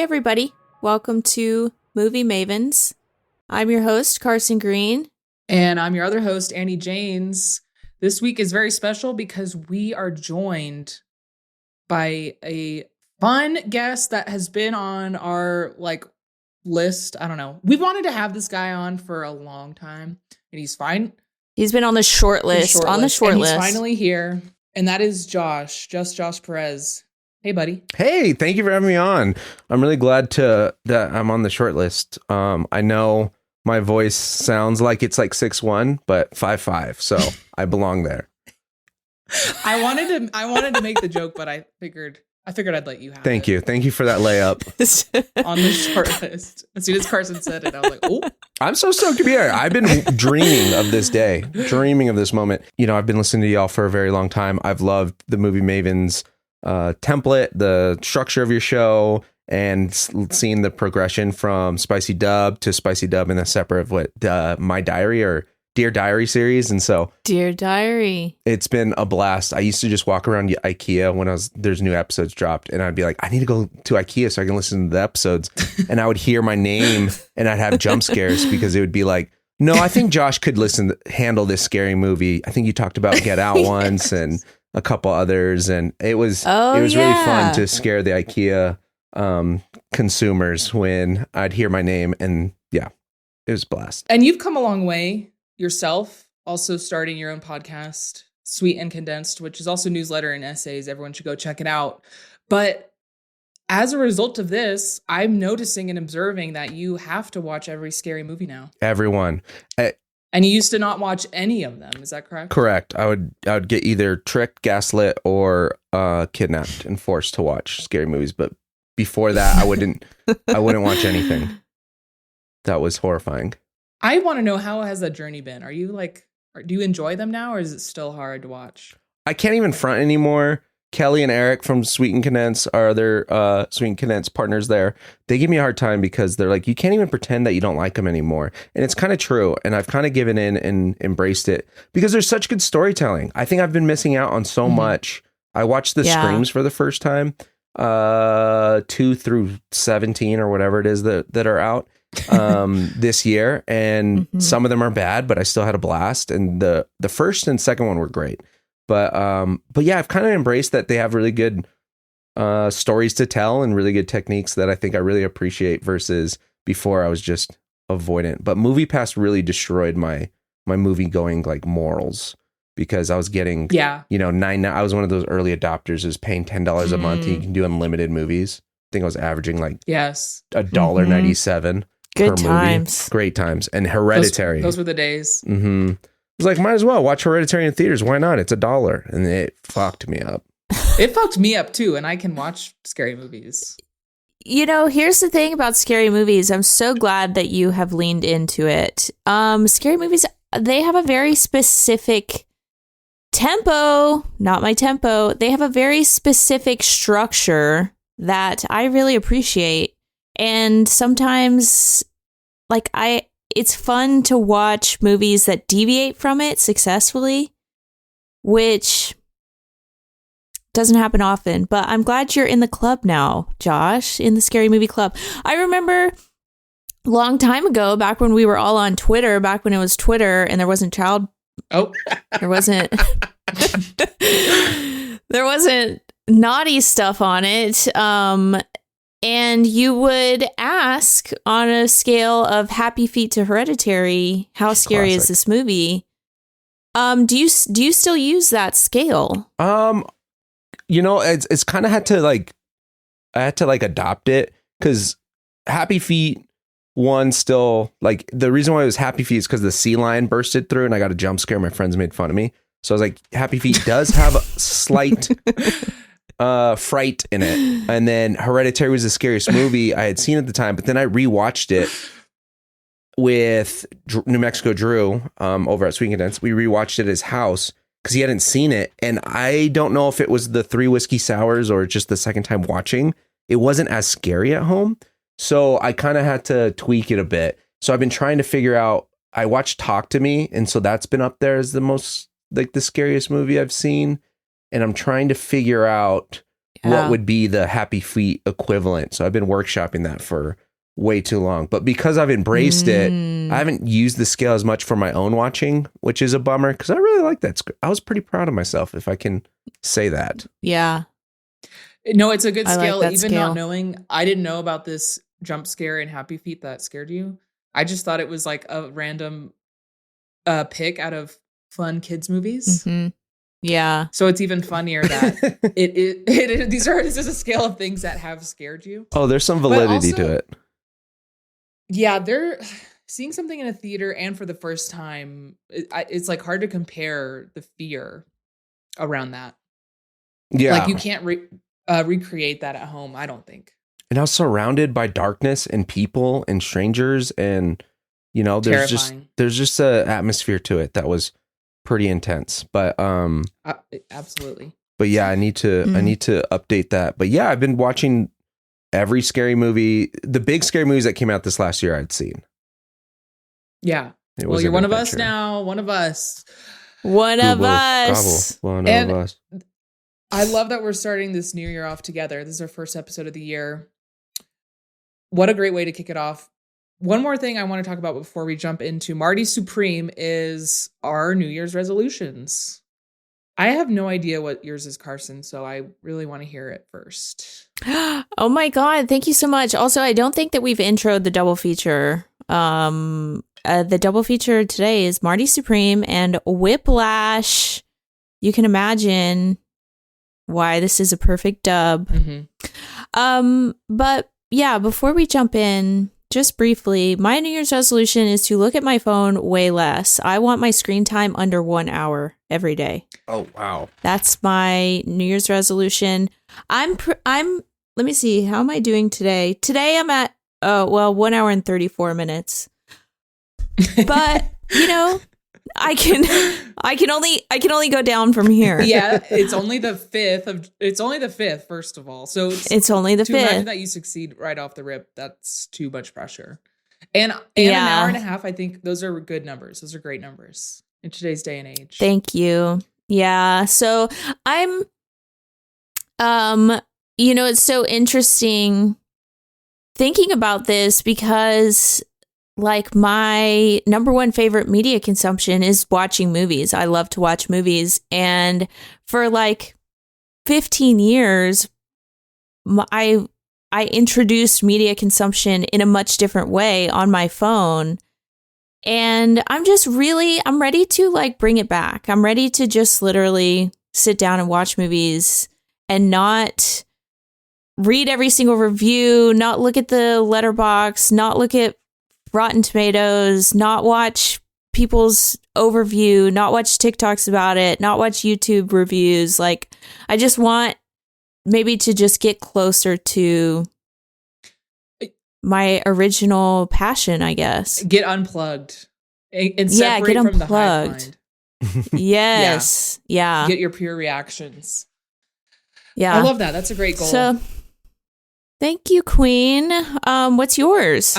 everybody. Welcome to Movie Mavens. I'm your host, Carson Green. And I'm your other host, Annie Janes. This week is very special because we are joined by a fun guest that has been on our list. I don't know. We've wanted to have this guy on for a long time, and he's fine. He's been on the short list. He's finally here, and that is Josh Perez. Hey, buddy. Hey, thank you for having me on. I'm really glad that I'm on the short list. I know my voice sounds like it's like 6'1", but 5'5", so I belong there. I wanted to make the joke, but I figured I'd let you have it. Thank you for that layup. On the short list. As soon as Carson said it, I was like, oh. I'm so stoked to be here. I've been dreaming of this day, dreaming of this moment. You know, I've been listening to y'all for a very long time. I've loved the Movie Mavens template, the structure of your show, and seeing the progression from Spicy Dub to Spicy Dub in a separate My Diary or Dear Diary series. And so Dear Diary, it's been a blast. I used to just walk around IKEA when there's new episodes dropped, and I'd be like, I need to go to IKEA so I can listen to the episodes. And I would hear my name and I'd have jump scares because it would be like, no, I think Josh could handle this scary movie. I think you talked about Get Out once and a couple others, and it was really fun to scare the IKEA consumers when I'd hear my name, and yeah, it was a blast. And you've come a long way yourself, also starting your own podcast, Sweet and Condensed, which is also newsletter and essays. Everyone should go check it out. But as a result of this, I'm noticing and observing that you have to watch every scary movie now. Everyone. And you used to not watch any of them. Is that correct? Correct. I would get either tricked, gaslit, or kidnapped and forced to watch scary movies. But before that, I wouldn't watch anything. That was horrifying. I want to know, how has that journey been? Are you do you enjoy them now, or is it still hard to watch? I can't even front anymore. Kelly and Eric from Sweet and Condensed are other Sweet and Condensed partners there. They give me a hard time because they're like, you can't even pretend that you don't like them anymore. And it's kind of true. And I've kind of given in and embraced it because there's such good storytelling. I think I've been missing out on so much. I watched the Screams for the first time, 2 through 17 or whatever it is that are out this year. And some of them are bad, but I still had a blast. And the first and second one were great. But yeah, I've kind of embraced that they have really good stories to tell and really good techniques that I think I really appreciate versus before I was just avoidant. But MoviePass really destroyed my movie going morals because I was getting, I was one of those early adopters who's paying $10 a month. And you can do unlimited movies. I think I was averaging $1.97 Good per times. movie. Great times. And Hereditary. Those were the days. Mm-hmm. I was like, might as well watch Hereditary in theaters. Why not? It's $1. And it fucked me up. It fucked me up too. And I can watch scary movies. You know, here's the thing about scary movies. I'm so glad that you have leaned into it. Scary movies, they have a very specific tempo, not my tempo. They have a very specific structure that I really appreciate. And sometimes, it's fun to watch movies that deviate from it successfully, which doesn't happen often. But I'm glad you're in the club now, Josh, in the Scary Movie Club. I remember a long time ago, back when we were all on Twitter, back when it was Twitter and there wasn't there wasn't naughty stuff on it. And you would ask on a scale of Happy Feet to Hereditary, how scary is this movie? Do you still use that scale? It's kind of had to I had to adopt it because Happy Feet one still the reason why it was Happy Feet is because the sea lion bursted through and I got a jump scare. My friends made fun of me. So I was like, Happy Feet does have a slight fright in it. And then Hereditary was the scariest movie I had seen at the time, but then I rewatched it with New Mexico Drew over at Sweet Condensed. We rewatched it at his house because he hadn't seen it, and I don't know if it was the 3 whiskey sours or just the second time watching. It wasn't as scary at home, so I kind of had to tweak it a bit. So I've been trying to figure out. I watched Talk to Me, and so that's been up there as the most the scariest movie I've seen. And I'm trying to figure out what would be the Happy Feet equivalent. So I've been workshopping that for way too long. But because I've embraced it, I haven't used the scale as much for my own watching, which is a bummer because I really like that. I was pretty proud of myself, if I can say that. Yeah. No, it's a good scale. Like Even not knowing, I didn't know about this jump scare in Happy Feet that scared you. I just thought it was like a random pick out of fun kids movies. Mm-hmm. Yeah. So it's even funnier that this is a scale of things that have scared you. Oh, there's some validity to it. Yeah, they're seeing something in a theater and for the first time. It's like hard to compare the fear around that. Yeah. Like you can't recreate that at home, I don't think. And I was surrounded by darkness and people and strangers, and there's just a atmosphere to it that was pretty intense. But absolutely. But yeah, I need to update that. But yeah, I've been watching every scary movie, the big scary movies that came out this last year I'd seen. Yeah. Well, you're one of us now. One of us. One of us. One of us. I love that we're starting this new year off together. This is our first episode of the year. What a great way to kick it off. One more thing I want to talk about before we jump into Marty Supreme is our New Year's resolutions. I have no idea what yours is, Carson, so I really want to hear it first. Oh my God. Thank you so much. Also, I don't think that we've introed the double feature. The double feature today is Marty Supreme and Whiplash. You can imagine why this is a perfect dub. Mm-hmm. But yeah, before we jump in, just briefly, my New Year's resolution is to look at my phone way less. I want my screen time under 1 hour every day. Oh, wow. That's my New Year's resolution. I'm let me see. How am I doing today? Today I'm at 1 hour and 34 minutes. But, I can only go down from here. Yeah, it's only the 5th, first of all. So it's only the 5th. Imagine that you succeed right off the rip. That's too much pressure. And an hour and a half, I think those are good numbers. Those are great numbers in today's day and age. Thank you. Yeah. So I'm it's so interesting thinking about this because like my number one favorite media consumption is watching movies. I love to watch movies. And for like 15 years, I introduced media consumption in a much different way on my phone. And I'm ready to like bring it back. I'm ready to just literally sit down and watch movies and not read every single review, not look at the letterbox, not look at Rotten Tomatoes, not watch people's overview, not watch TikToks about it, not watch YouTube reviews. Like, I just want maybe to just get closer to my original passion, I guess. Get unplugged. And separate get from the hive unplugged. Yes. Yeah. Get your pure reactions. Yeah. I love that. That's a great goal. So, thank you, Queen. What's yours?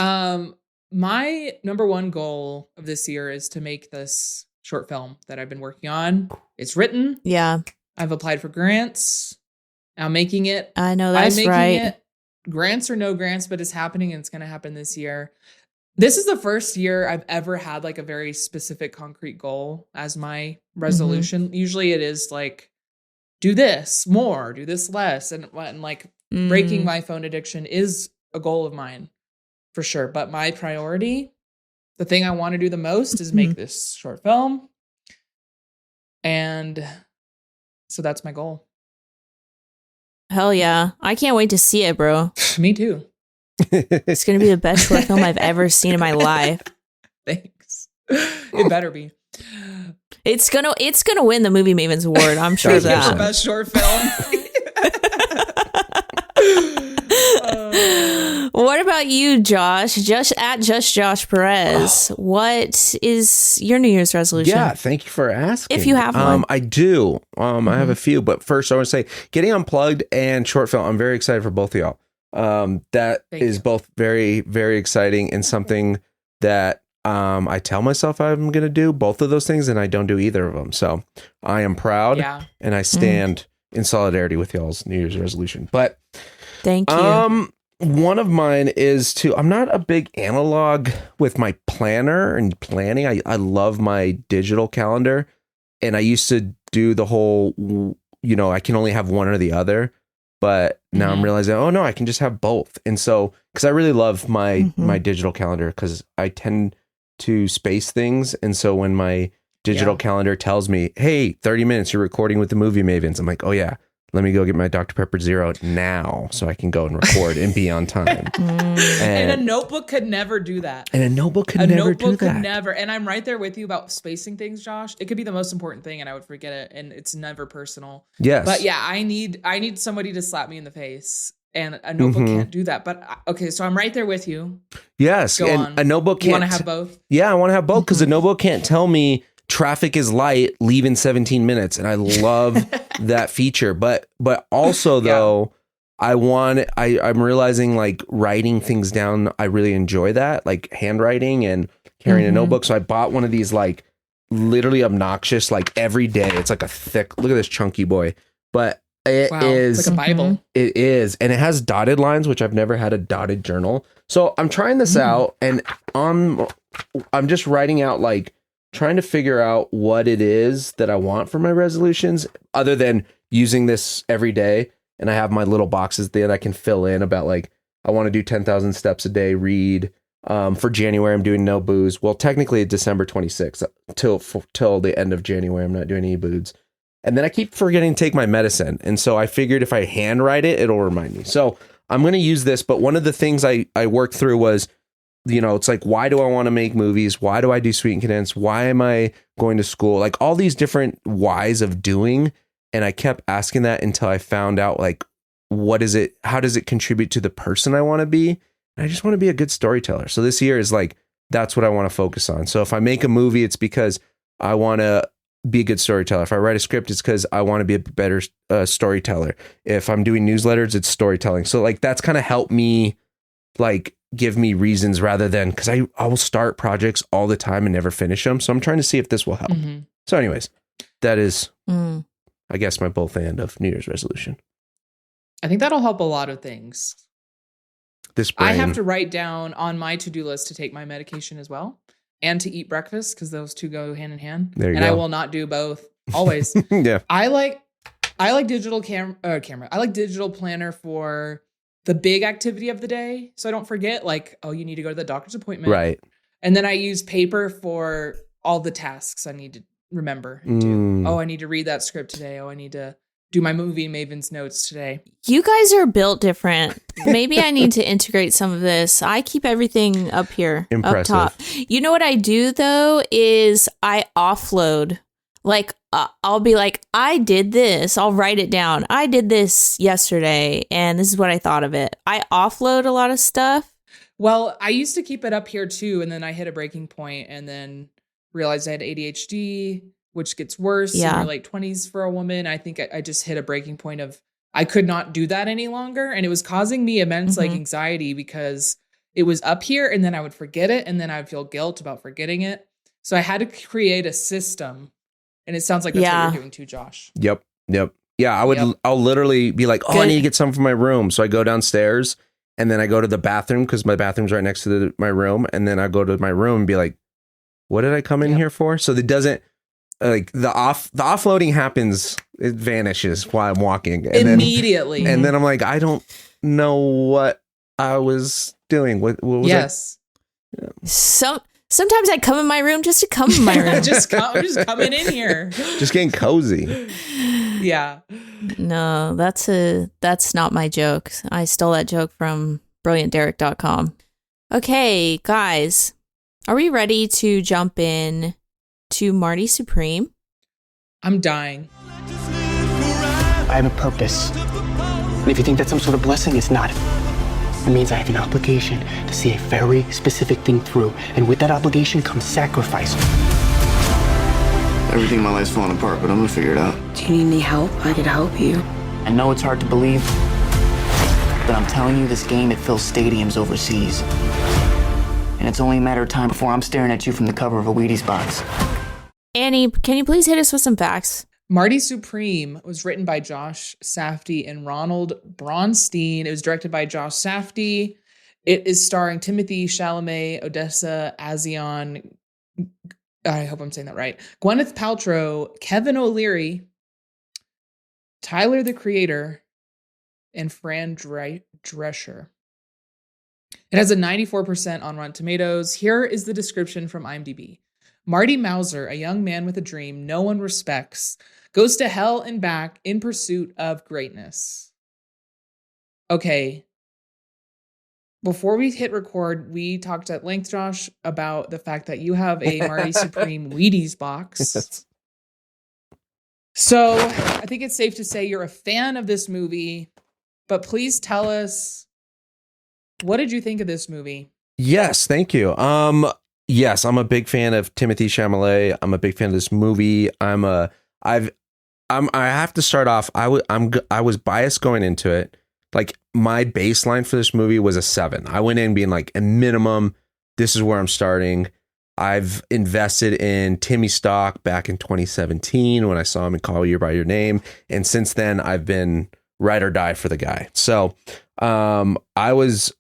My number one goal of this year is to make this short film that I've been working on. It's written. Yeah. I've applied for grants. I'm making it. I know that's right. It. Grants or no grants, but it's happening and it's going to happen this year. This is the first year I've ever had like a very specific concrete goal as my resolution. Mm-hmm. Usually it is like, do this more, do this less. And like breaking my phone addiction is a goal of mine. For sure. But my priority, the thing I want to do the most is make this short film. And so that's my goal. Hell yeah. I can't wait to see it, bro. Me too. It's going to be the best short film I've ever seen in my life. Thanks. It better be. It's gonna win the Movie Mavens Award. I'm sure of that. For best short film. What about you, Josh? Just Josh Perez. What is your New Year's resolution? Yeah, thank you for asking. If you have one. I do. I have a few, but first I want to say getting unplugged and short film. I'm very excited for both of y'all. That is both very, very exciting and something that I tell myself I'm going to do both of those things and I don't do either of them. So I am proud and I stand in solidarity with y'all's New Year's resolution. But thank you. One of mine is I'm not a big analog with my planner and planning. I love my digital calendar, and I used to do the whole, I can only have one or the other, but now I'm realizing, oh no, I can just have both. And so, cause I really love my digital calendar, cause I tend to space things. And so when my digital calendar tells me, hey, 30 minutes, you're recording with the Movie Mavens, I'm like, oh yeah, let me go get my Dr. Pepper Zero now so I can go and record and be on time. And a notebook could never do that. And a notebook could never do that. Could never. And I'm right there with you about spacing things, Josh. It could be the most important thing and I would forget it. And it's never personal. Yes. But yeah, I need somebody to slap me in the face. And a notebook can't do that. But okay, so I'm right there with you. Yes. Go and on. a notebook can't. You want to have both? Yeah, I want to have both because a notebook can't tell me traffic is light, leave in 17 minutes. And I love that feature. But also though, I'm realizing like writing things down, I really enjoy that, like handwriting and carrying a notebook. So I bought one of these like literally obnoxious, like every day. It's like a thick, look at this chunky boy. But it is it's like a Bible. It is. And it has dotted lines, which I've never had a dotted journal. So I'm trying this out and I'm just writing out like, trying to figure out what it is that I want for my resolutions other than using this every day. And I have my little boxes that I can fill in about like, I want to do 10,000 steps a day, read. For January, I'm doing no booze. Well, technically December 26th till the end of January, I'm not doing any booze. And then I keep forgetting to take my medicine. And so I figured if I handwrite it, it'll remind me. So I'm going to use this. But one of the things I worked through was, it's like, why do I want to make movies? Why do I do Sweet and Condensed? Why am I going to school? Like all these different whys of doing. And I kept asking that until I found out like, what is it? How does it contribute to the person I want to be? And I just want to be a good storyteller. So this year is like, that's what I want to focus on. So if I make a movie, it's because I want to be a good storyteller. If I write a script, it's because I want to be a better storyteller. If I'm doing newsletters, it's storytelling. So like, that's kind of helped me like, give me reasons rather than because I will start projects all the time and never finish them. So I'm trying to see if this will help. So anyways, that is, I guess, my both end of New Year's resolution. I think that'll help a lot of things. This brain. I have to write down on my to-do list to take my medication as well and to eat breakfast because those two go hand in hand. There you and go. I will not do both always. Yeah. I like digital camera. I like digital planner for the big activity of the day. So I don't forget like, oh, you need to go to the doctor's appointment. Right. And then I use paper for all the tasks I need to remember and do. Oh, I need to read that script today. Oh, I need to do my Movie Maven's notes today. You guys are built different. Maybe I need to integrate some of this. I keep everything up here, Impressive. up top. You know what I do though is I offload. Like I'll be like, I did this. I'll write it down. I did this yesterday, and this is what I thought of it. I offload a lot of stuff. Well, I used to keep it up here too, and then I hit a breaking point, and then realized I had ADHD, which gets worse in your late 20s for a woman. I think I just hit a breaking point of I could not do that any longer, and it was causing me immense like anxiety because it was up here, and then I would forget it, and then I would feel guilt about forgetting it. So I had to create a system. And it sounds like that's what you're doing too, Josh. Yep. Yeah, I'll literally be like, I need to get some from my room. So I go downstairs and then I go to the bathroom because my bathroom's right next to my room. And then I go to my room and be like, what did I come in here for? So it doesn't like the offloading happens. It vanishes while I'm walking. And immediately. And then I'm like, I don't know what I was doing. What was Sometimes I come in my room just to come in my room. I'm just coming in here. Just getting cozy. Yeah. No, that's not my joke. I stole that joke from brilliantderek.com. Okay, guys, are we ready to jump in to Marty Supreme? I'm dying. I have a purpose. And if you think that's some sort of blessing, it's not. It means I have an obligation to see a very specific thing through. And with that obligation comes sacrifice. Everything in my life's falling apart, but I'm gonna figure it out. Do you need any help? I could help you. I know it's hard to believe, but I'm telling you, this game, it fills stadiums overseas. And it's only a matter of time before I'm staring at you from the cover of a Wheaties box. Annie, can you please hit us with some facts? Marty Supreme was written by Josh Safdie and Ronald Bronstein. It was directed by Josh Safdie. It is starring Timothy Chalamet, Odessa Azion, I hope I'm saying that right, Gwyneth Paltrow, Kevin O'Leary, Tyler the Creator, and Fran Drescher. It has a 94% on Rotten Tomatoes. Here is the description from IMDb. Marty Mauser, a young man with a dream no one respects, goes to hell and back in pursuit of greatness. Okay. Before we hit record, we talked at length, Josh, about the fact that you have a Marty Supreme Wheaties box. Yes. So I think it's safe to say you're a fan of this movie, but please tell us, what did you think of this movie? Yes, thank you. Yes, I'm a big fan of Timothy Chalamet. I'm a big fan of this movie. I have to start off. I was biased going into it. Like, my baseline for this movie was a 7. I went in being like, a minimum, this is where I'm starting. I've invested in Timmy stock back in 2017 when I saw him in Call You by Your Name. And since then, I've been ride or die for the guy. So I was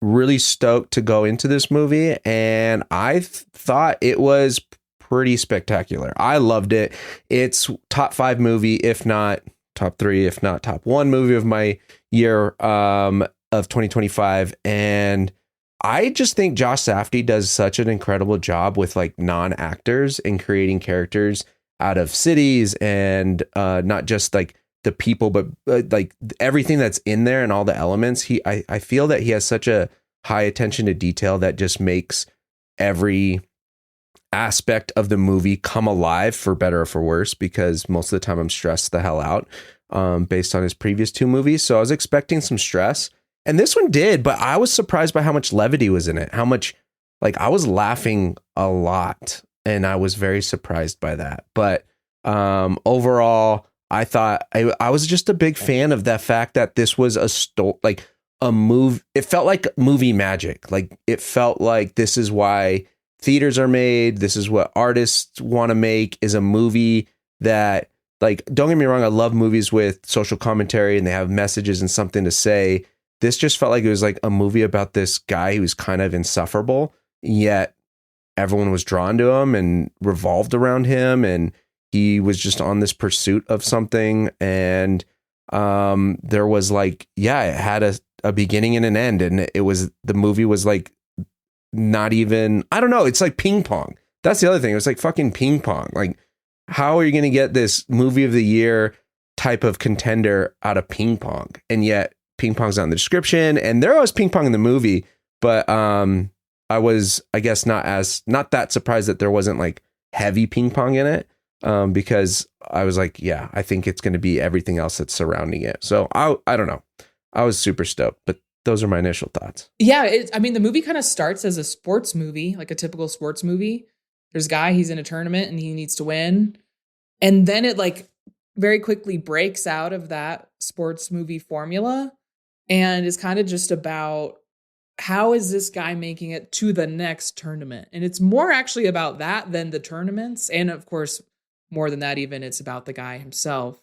really stoked to go into this movie, and I thought it was pretty spectacular. I loved it. It's top 5 movie, if not top 3, if not top 1 movie of my year of 2025. And I just think Josh Safdie does such an incredible job with like non-actors and creating characters out of cities, and not just like the people, but like everything that's in there and all the elements. I feel that he has such a high attention to detail that just makes every aspect of the movie come alive, for better or for worse, because most of the time I'm stressed the hell out based on his previous 2 movies. So I was expecting some stress, and this one did, but I was surprised by how much levity was in it, how much, like, I was laughing a lot, and I was very surprised by that. But overall, I thought I was just a big fan of that fact that this was a move. It felt like movie magic. Like, it felt like this is why theaters are made. This is what artists want to make, is a movie that, like, don't get me wrong, I love movies with social commentary and they have messages and something to say. This just felt like it was like a movie about this guy who's kind of insufferable, yet everyone was drawn to him and revolved around him, and he was just on this pursuit of something. And there was like, yeah, it had a beginning and an end, and the movie was like, not even, I don't know, it's like ping pong. That's the other thing. It was like fucking ping pong. Like, how are you going to get this movie of the year type of contender out of ping pong? And yet ping pong's not in the description, and there was ping pong in the movie, but I was, I guess, not that surprised that there wasn't like heavy ping pong in it, because I was like, yeah, I think it's going to be everything else that's surrounding it. So I don't know. I was super stoked, but those are my initial thoughts. Yeah, I mean, the movie kind of starts as a sports movie, like a typical sports movie. There's a guy, he's in a tournament and he needs to win. And then it like very quickly breaks out of that sports movie formula and is kind of just about, how is this guy making it to the next tournament? And it's more actually about that than the tournaments. And of course, more than that, even, it's about the guy himself.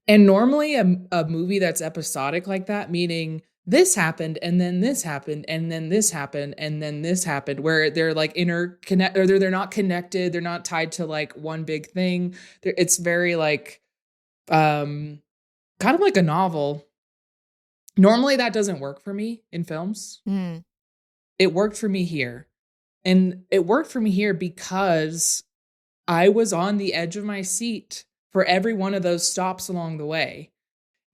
And normally a movie that's episodic like that, meaning this happened and then this happened and then this happened and then this happened, where they're like interconnect, or they're not connected, they're not tied to like one big thing. It's very like kind of like a novel. Normally that doesn't work for me in films. It worked for me here. And it worked for me here because I was on the edge of my seat for every one of those stops along the way.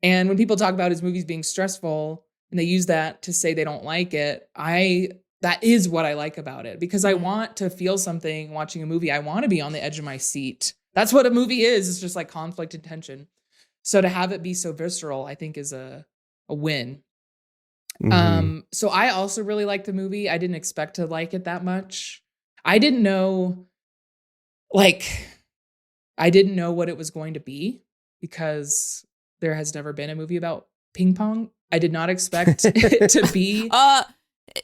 And when people talk about his movies being stressful and they use that to say they don't like it, that is what I like about it, because I want to feel something watching a movie. I want to be on the edge of my seat. That's what a movie is. It's just like conflict and tension. So to have it be so visceral, I think is a win. Mm-hmm. So I also really liked the movie. I didn't expect to like it that much. I didn't know what it was going to be, because there has never been a movie about ping pong. I did not expect it to be.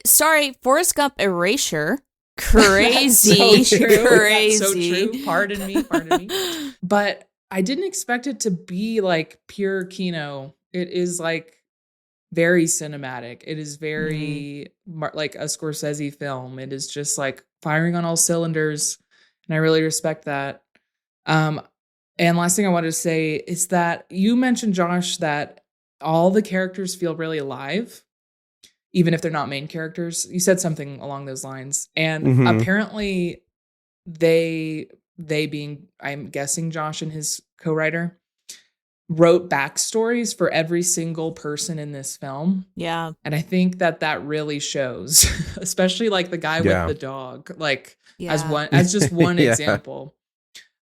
Sorry, Forrest Gump Erasure Crazy. So true. Crazy. So true. Pardon me. But I didn't expect it to be like pure Kino. It is like very cinematic. It is very like a Scorsese film. It is just like firing on all cylinders. And I really respect that. And last thing I wanted to say is that you mentioned, Josh, that all the characters feel really alive, even if they're not main characters. You said something along those lines. And apparently they being, I'm guessing Josh and his co-writer, wrote backstories for every single person in this film. Yeah. And I think that really shows, especially like the guy with the dog, like as just one example.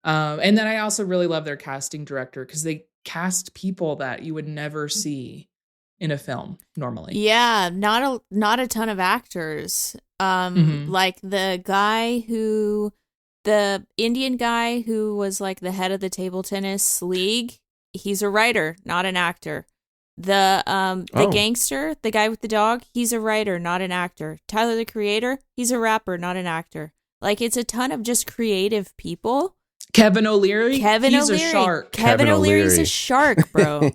And then I also really love their casting director because they cast people that you would never see in a film normally. Yeah, not a ton of actors. Like the Indian guy who was like the head of the table tennis league, he's a writer, not an actor. The gangster, the guy with the dog, he's a writer, not an actor. Tyler, the Creator, he's a rapper, not an actor. Like, it's a ton of just creative people. Kevin O'Leary? He's a shark. Kevin O'Leary's a shark, bro.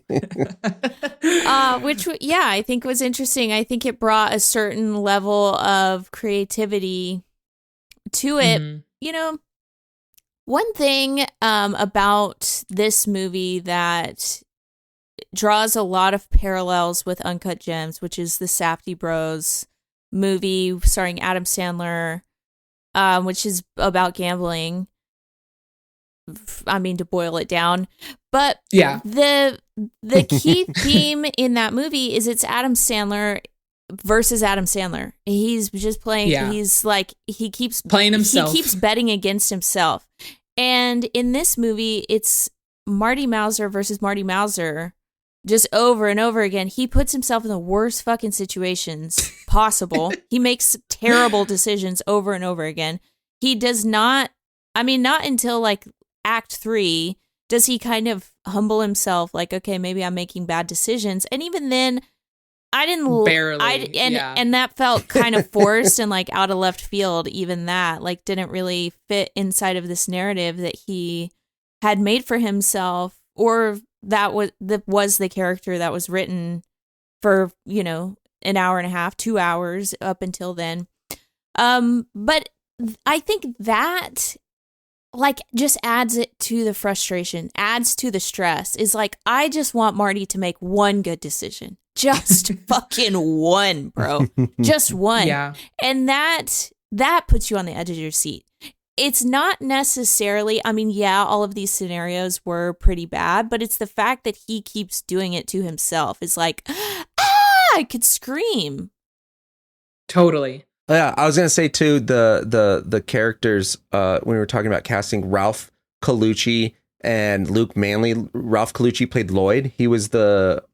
Which, I think was interesting. I think it brought a certain level of creativity to it. You know, one thing about this movie that draws a lot of parallels with Uncut Gems, which is the Safdie Bros movie starring Adam Sandler, which is about gambling. I mean, to boil it down, but the key theme in that movie is it's Adam Sandler versus Adam Sandler. He's just playing. He's like, he keeps playing himself. He keeps betting against himself. And in this movie, it's Marty Mauser versus Marty Mauser, just over and over again. He puts himself in the worst fucking situations possible. He makes terrible decisions over and over again. He does not. I mean, not until like Act 3 does he kind of humble himself, like, okay, maybe I'm making bad decisions. And even then, I didn't barely. And that felt kind of forced and like out of left field. Even that like didn't really fit inside of this narrative that he had made for himself, or that was the character that was written for, you know, an hour and a half, 2 hours up until then. But I think that like just adds it to the frustration, adds to the stress. Is like, I just want Marty to make one good decision. Just fucking one, bro. Just one. Yeah. And that puts you on the edge of your seat. It's not necessarily, I mean, yeah, all of these scenarios were pretty bad, but it's the fact that he keeps doing it to himself. It's like, I could scream. Totally. Yeah, I was gonna say too, the characters when we were talking about casting, Ralph Colucci and Luke Manley. Ralph Colucci played Lloyd. He was the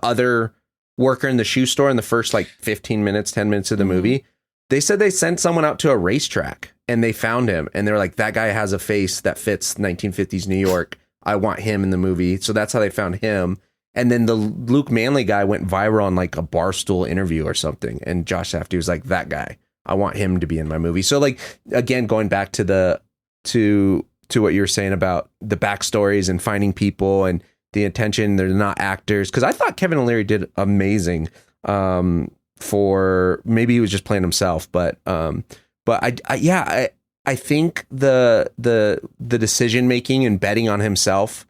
other worker in the shoe store in the first like 10 minutes of the movie. They said they sent someone out to a racetrack and they found him and they're like, that guy has a face that fits 1950s New York. I want him in the movie. So that's how they found him. And then the Luke Manley guy went viral on like a Barstool interview or something. And Josh Safdie was like, that guy, I want him to be in my movie. So like, again, going back to what you were saying about the backstories and finding people and the intention, they're not actors. Cause I thought Kevin O'Leary did amazing for, maybe he was just playing himself, but I think the decision making and betting on himself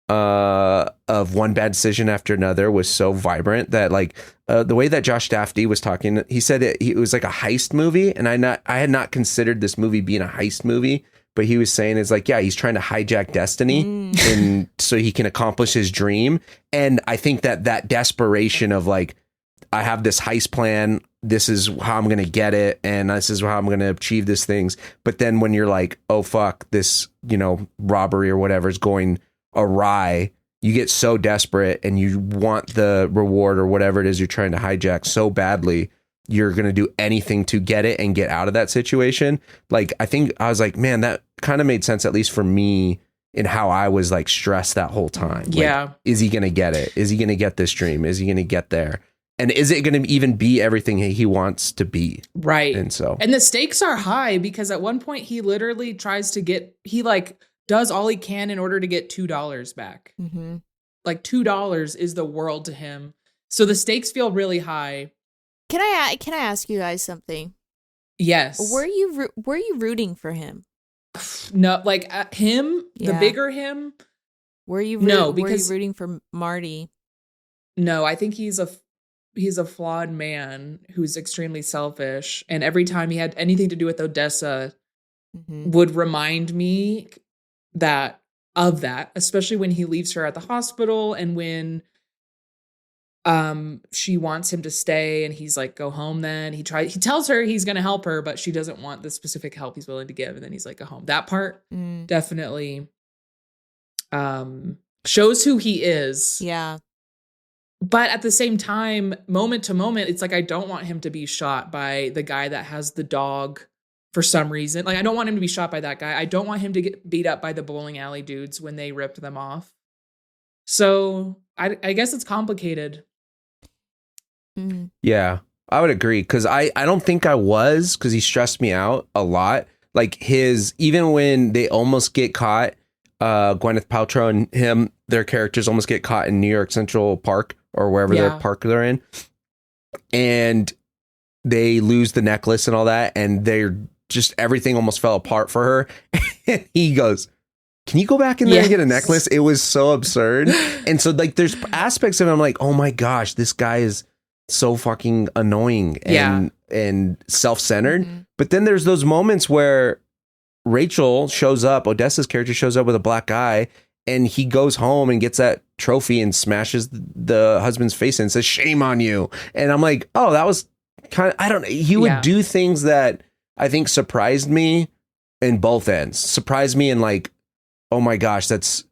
of one bad decision after another was so vibrant that like the way that Josh Safdie was talking, he said it was like a heist movie, and I had not considered this movie being a heist movie, but he was saying it's like, yeah, he's trying to hijack destiny and so he can accomplish his dream. And I think that desperation of like, I have this heist plan, this is how I'm going to get it, and this is how I'm going to achieve these things. But then when you're like, oh fuck, this, you know, robbery or whatever is going awry, you get so desperate and you want the reward or whatever it is you're trying to hijack so badly, you're going to do anything to get it and get out of that situation. Like, I think I was like, man, that kind of made sense, at least for me, in how I was like stressed that whole time. Yeah. Like, is he going to get it? Is he going to get this dream? Is he going to get there? And is it going to even be everything he wants to be? Right. And so, and the stakes are high because at one point he literally tries to get, he like does all he can in order to get $2 back. Mm-hmm. Like $2 is the world to him. So the stakes feel really high. Can I ask you guys something? Yes. Were you rooting for him? No, like him, the Yeah. bigger him. Were you rooting for Marty? No, I think he's a flawed man who's extremely selfish. And every time he had anything to do with Odessa Mm-hmm. would remind me that, especially when he leaves her at the hospital and when she wants him to stay and he's like, go home then. He tells her he's going to help her, but she doesn't want the specific help he's willing to give. And then he's like, go home. That part definitely shows who he is. Yeah. But at the same time, moment to moment, it's like, I don't want him to be shot by the guy that has the dog for some reason. Like, I don't want him to be shot by that guy. I don't want him to get beat up by the bowling alley dudes when they ripped them off. So I guess it's complicated. Mm-hmm. yeah, I would agree. Cause I don't think I was, cause he stressed me out a lot. Like even when they almost get caught, Gwyneth Paltrow and him, their characters almost get caught in New York Central Park or wherever their park they're in. And they lose the necklace and all that. And they're just, everything almost fell apart for her. And he goes, can you go back in there and get a necklace? It was so absurd. And so like, there's aspects of it. I'm like, oh my gosh, this guy is so fucking annoying and self-centered. Mm-hmm. But then there's those moments where Rachel shows up, Odessa's character shows up with a black guy, and he goes home and gets that trophy and smashes the husband's face and says, shame on you. And I'm like, oh, that was kind of, he would do things that I think surprised me in both ends. Surprised me in like, oh my gosh, that's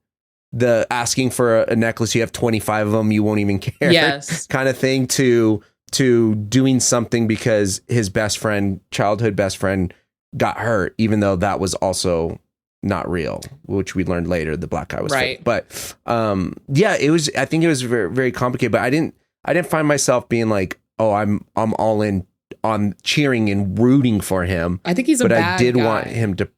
the asking for a necklace. You have 25 of them. You won't even care. Yes. Kind of thing to doing something because his childhood best friend got hurt, even though that was also not real, which we learned later. The black guy was fake. But I think it was very, very complicated, but I didn't find myself being like, oh, I'm all in on cheering and rooting for him. I think he's a bad guy. But I did want him to.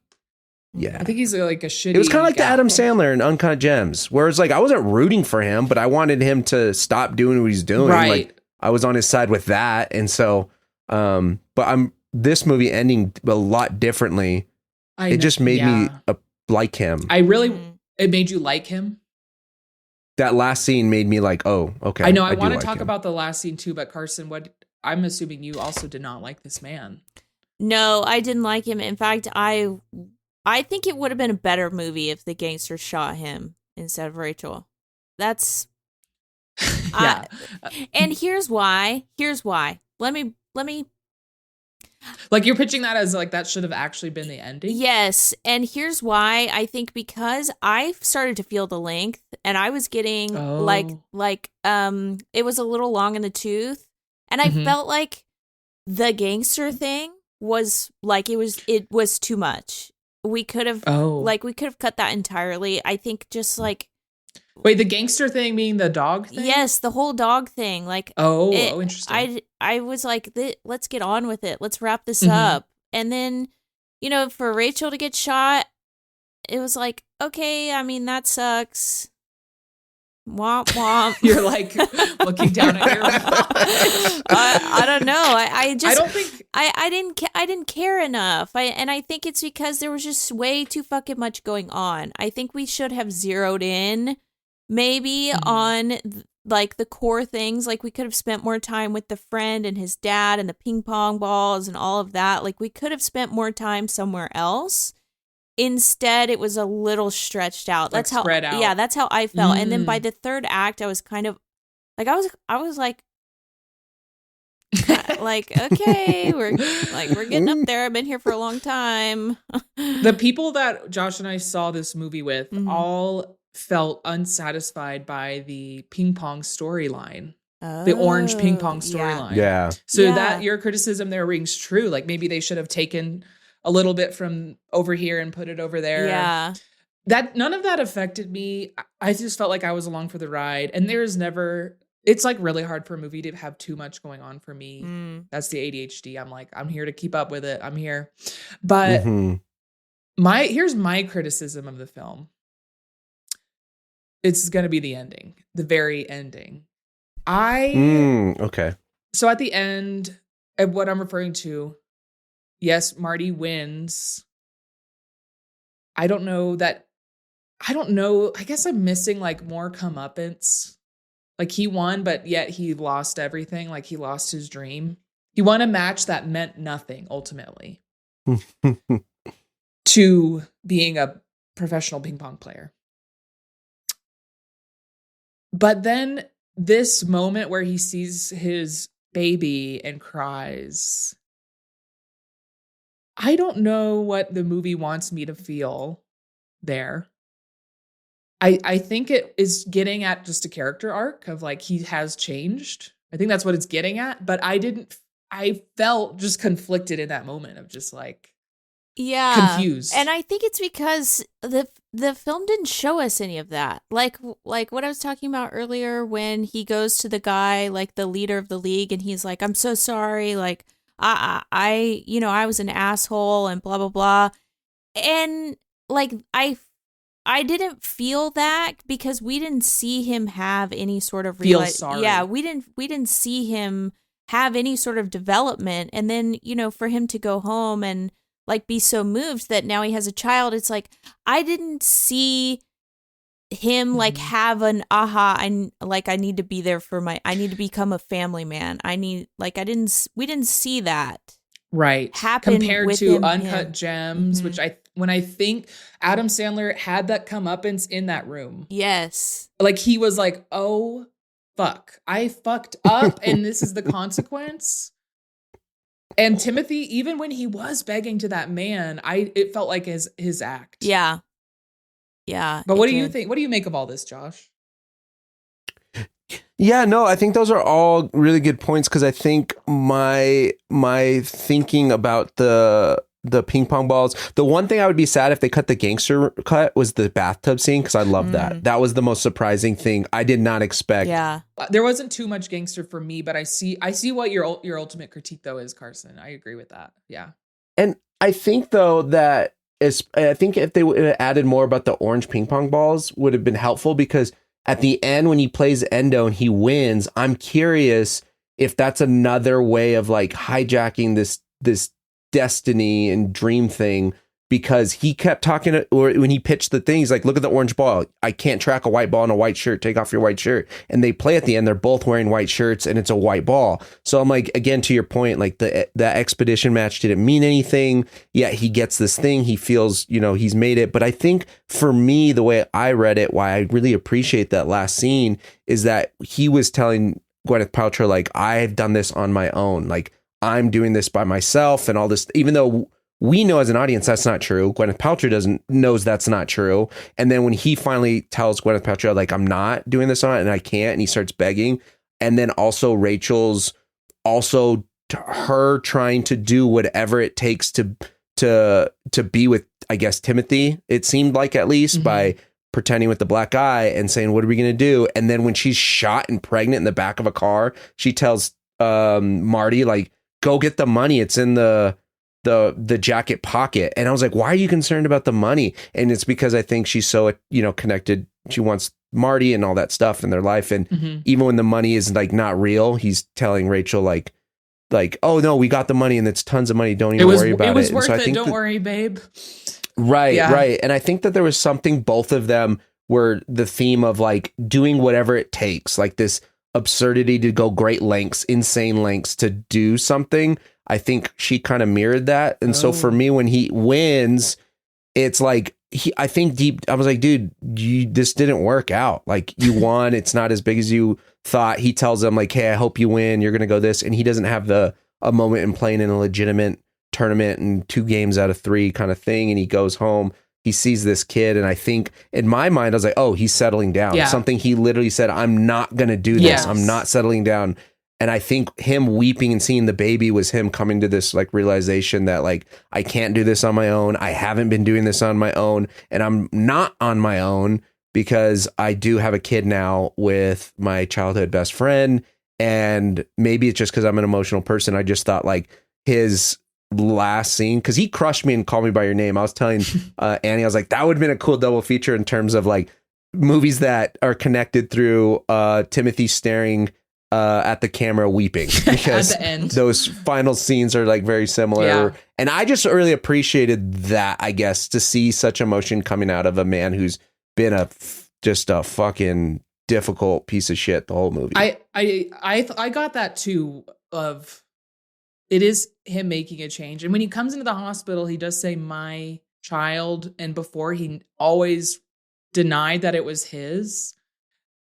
Yeah, I think he's like a shitty. It was kind of like the Adam Sandler in Uncut Gems, where it's like I wasn't rooting for him, but I wanted him to stop doing what he's doing. Right. Like I was on his side with that, and so, but this movie ending a lot differently. It just made me like him. It made you like him. That last scene made me like, oh, okay. I know. I want to talk about the last scene too, but Carson, I'm assuming you also did not like this man. No, I didn't like him. In fact, I think it would have been a better movie if the gangster shot him instead of Rachel. That's and here's why. Let me like, you're pitching that as like that should have actually been the ending. Yes, and here's why. I think because I started to feel the length and I was getting it was a little long in the tooth, and I felt like the gangster thing was like it was too much. We could have cut that entirely. I think just like, wait, the gangster thing being the dog thing? Yes, the whole dog thing. Like, interesting. I was like, let's get on with it. Let's wrap this up. And then, for Rachel to get shot, it was like, okay, I mean, that sucks. Womp womp. You're like looking down at your I don't know. I don't think I didn't care enough. I think it's because there was just way too fucking much going on. I think we should have zeroed in maybe on like the core things. Like we could have spent more time with the friend and his dad and the ping pong balls and all of that. Like we could have spent more time somewhere else. Instead, it was a little stretched out. That's how spread out. Yeah, that's how I felt. And then by the third act, I was kind of like I was like okay, we're getting up there. I've been here for a long time. The people that Josh and I saw this movie with all felt unsatisfied by the ping pong storyline. The orange ping pong storyline. Yeah. So that your criticism there rings true. Like maybe they should have taken a little bit from over here and put it over there. Yeah. That none of that affected me. I just felt like I was along for the ride. And there's never it's like really hard for a movie to have too much going on for me. That's the ADHD. I'm like, I'm here to keep up with it. I'm here. But here's my criticism of the film. It's going to be the ending, the very ending. Okay. So at the end, and what I'm referring to, yes, Marty wins. I don't know. I guess I'm missing like more comeuppance. Like he won, but yet he lost everything. Like he lost his dream. He won a match that meant nothing ultimately to being a professional ping pong player. But then this moment where he sees his baby and cries, I don't know what the movie wants me to feel there. I think it is getting at just a character arc of like he has changed. I think that's what it's getting at. But I felt just conflicted in that moment of just like confused. And I think it's because the film didn't show us any of that. Like what I was talking about earlier when he goes to the guy, like the leader of the league, and he's like, I'm so sorry. Like I was an asshole and blah, blah, blah. And like, I didn't feel that because we didn't see him have any sort of feel sorry. Yeah, we didn't see him have any sort of development. And then, for him to go home and like be so moved that now he has a child, it's like I didn't see him like have an aha. I need to be there I need to become a family man. We didn't see that. Right. Happen compared with to him, Uncut Gems, which when I think Adam Sandler had that comeuppance in that room. Yes. Like he was like, oh, fuck, I fucked up and this is the consequence. And Timothy, even when he was begging to that man, it felt like his act. Yeah. Yeah. But what do you think? What do you make of all this, Josh? Yeah, no, I think those are all really good points because I think my thinking about the ping pong balls, the one thing I would be sad if they cut the gangster cut was the bathtub scene because I love that. That was the most surprising thing. I did not expect. Yeah, there wasn't too much gangster for me, but I see what your ultimate critique though is, Carson. I agree with that. Yeah, and I think though that I think if they would have added more about the orange ping pong balls would have been helpful because at the end when he plays Endo and he wins, I'm curious if that's another way of like hijacking this destiny and dream thing because he kept talking or when he pitched the thing, he's like, look at the orange ball. I can't track a white ball in a white shirt. Take off your white shirt. And they play at the end. They're both wearing white shirts and it's a white ball. So I'm like, again, to your point, like that expedition match didn't mean anything. Yeah, he gets this thing. He feels, he's made it. But I think for me, the way I read it, why I really appreciate that last scene is that he was telling Gwyneth Paltrow, like, I've done this on my own. Like, I'm doing this by myself and all this, even though we know as an audience that's not true. Gwyneth Paltrow knows that's not true. And then when he finally tells Gwyneth Paltrow, like, I'm not doing this on it and I can't, and he starts begging. And then also Rachel's also her trying to do whatever it takes to be with, I guess, Timothy, it seemed like, at least by pretending with the black eye and saying, what are we going to do? And then when she's shot and pregnant in the back of a car, she tells Marty, like, go get the money. It's in the jacket pocket. And I was like, why are you concerned about the money? And it's because I think she's so, connected. She wants Marty and all that stuff in their life. And even when the money is like not real, he's telling Rachel like, oh no, we got the money and it's tons of money. Don't even worry about it. It was worth so I it. think Don't worry, babe. Right. Yeah. Right. And I think that there was something, both of them were the theme of like doing whatever it takes, like this absurdity to go great lengths, insane lengths to do something. I think she kind of mirrored that. And so for me, when he wins, it's like, I was like, dude, this didn't work out. Like, you won. It's not as big as you thought. He tells him like, hey, I hope you win. You're going to go this. And he doesn't have a moment in playing in a legitimate tournament and 2 games out of 3 kind of thing. And he goes home. He sees this kid. And I think in my mind, I was like, oh, he's settling down. Yeah. Something he literally said, I'm not going to do this. Yes. I'm not settling down. And I think him weeping and seeing the baby was him coming to this like realization that like, I can't do this on my own. I haven't been doing this on my own, and I'm not on my own. because I do have a kid now with my childhood best friend. And maybe it's just because I'm an emotional person. I just thought like his last scene, because he crushed me and Call Me by Your Name. I was telling Annie, I was like, that would have been a cool double feature in terms of like movies that are connected through Timothy staring at the camera weeping, because at the end. Those final scenes are like very similar. Yeah. And I just really appreciated that, I guess, to see such emotion coming out of a man who's been just a fucking difficult piece of shit the whole movie. I got that too, of it is him making a change. And when he comes into the hospital, he does say my child, and before he always denied that it was his.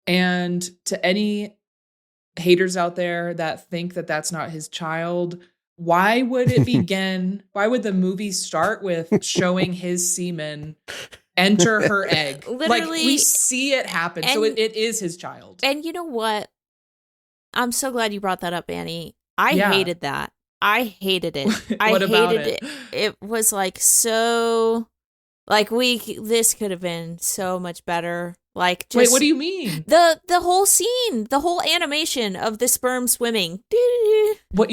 And to any haters out there that think that that's not his child, why would it begin? Why would the movie start with showing his semen enter her egg? Literally, like, we see it happen. So it is his child. And you know what? I'm so glad you brought that up, Annie. I Yeah. hated that. I hated it. What about it? It was like so, like this could have been so much better. Like, just Wait, what do you mean? the whole scene, the whole animation of the sperm swimming. But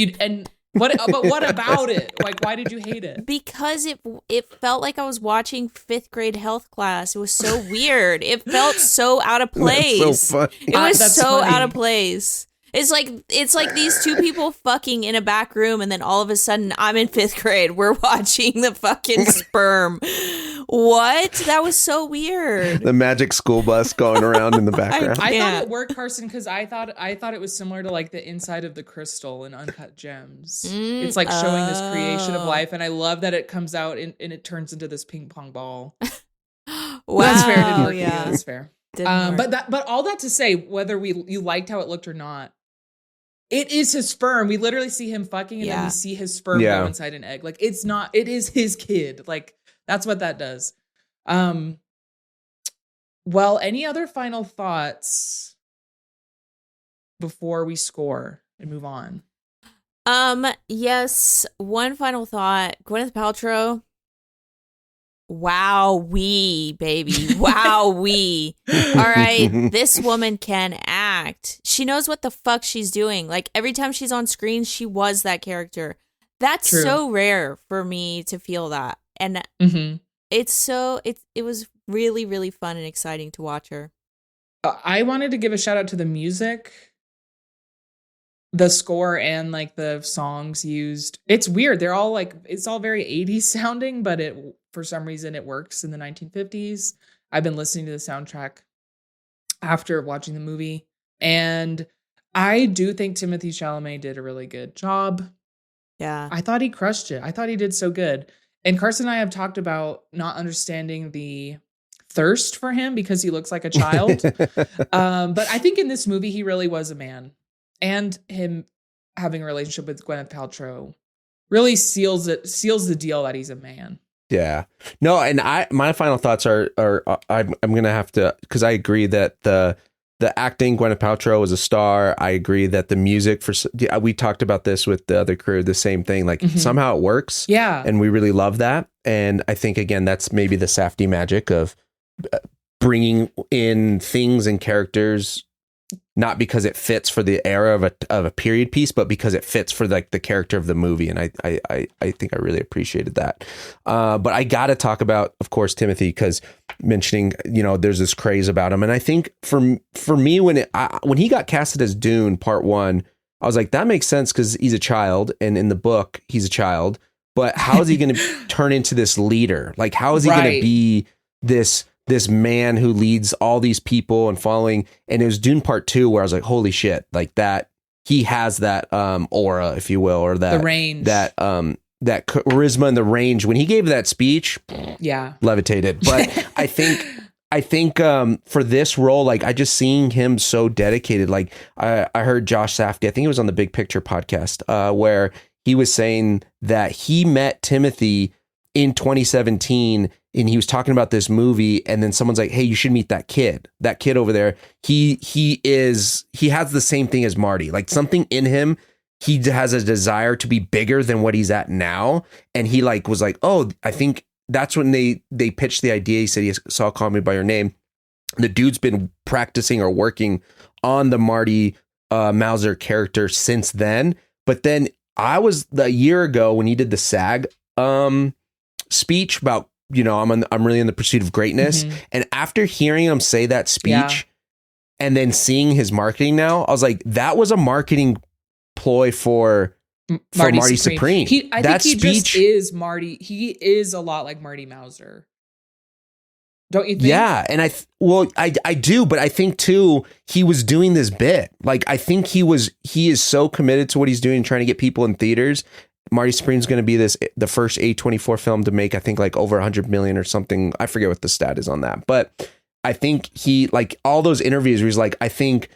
what about it? Like, why did you hate it? Because it felt like I was watching 5th grade health class. It was so weird. It felt so out of place. That's so funny. It was That's so funny. out of place. It's like these two people fucking in a back room, and then all of a sudden I'm in 5th grade. We're watching the fucking sperm. What? That was so weird. The magic school bus going around in the background. I Yeah. thought it worked, Carson, because I thought it was similar to like the inside of the crystal in Uncut Gems. It's like showing this creation of life, and I love that it comes out and it turns into this ping pong ball. Wow. That's fair. It didn't work. Yeah. That's fair. Didn't work. But all that to say, whether you liked how it looked or not, it is his sperm. We literally see him fucking, and then we see his sperm go inside an egg. Like, it is his kid. Like, that's what that does. Well, any other final thoughts before we score and move on? Yes, one final thought. Gwyneth Paltrow. Wow-wee, baby. Wow-wee. All right, this woman can act. She knows what the fuck she's doing. Like, every time she's on screen, she was that character. That's True. so rare for me to feel that. And it was really, really fun and exciting to watch her. I wanted to give a shout out to the music, the score, and like the songs used. It's weird. They're all like, it's all very 80s sounding, but for some reason it works in the 1950s. I've been listening to the soundtrack after watching the movie, and I do think Timothée Chalamet did a really good job. Yeah. I thought he crushed it. I thought he did so good. And Carson and I have talked about not understanding the thirst for him because he looks like a child. But I think in this movie, he really was a man. And him having a relationship with Gwyneth Paltrow really seals the deal that he's a man. Yeah. No, and my final thoughts are I'm gonna have to, because I agree that the acting, Gwyneth Paltrow was a star. I agree that the music we talked about this with the other crew, the same thing. Like somehow it works. Yeah. And we really love that. And I think, again, that's maybe the Safdie magic of bringing in things and characters, not because it fits for the era of a period piece, but because it fits for like the character of the movie. And I think I really appreciated that. But I got to talk about, of course, Timothy, because mentioning, there's this craze about him. And I think for me, when he got casted as Dune Part 1, I was like, that makes sense because he's a child. And in the book, he's a child. But how is he going to turn into this leader? Like, how is he going to be this man who leads all these people and following? And it was Dune Part 2 where I was like, holy shit, like that, he has that aura, if you will, or that the range, that charisma and the range. When he gave that speech, levitated. But I think for this role, like, I just seeing him so dedicated. Like I heard Josh Safdie, I think it was on the Big Picture podcast, where he was saying that he met Timothy in 2017, and he was talking about this movie, and then someone's like, hey, you should meet that kid over there. He has the same thing as Marty, like something in him. He has a desire to be bigger than what he's at now. And he was like, oh, I think that's when they pitched the idea. He said he saw Call Me by Your Name. the dude's been practicing or working on the Marty Mauser character since then. But then a year ago when he did the SAG speech about, I'm really in the pursuit of greatness. Mhm. And after hearing him say that speech and then seeing his marketing now, I was like, that was a marketing ploy for Marty Supreme. I think he just is Marty. He is a lot like Marty Mauser. Don't you think? Yeah, and I do, but I think too he was doing this bit. Like I think he is so committed to what he's doing, trying to get people in theaters. Marty Supreme's going to be the first A24 film to make, I think, like over 100 million or something. I forget what the stat is on that, but I think he, like all those interviews where he's like, I think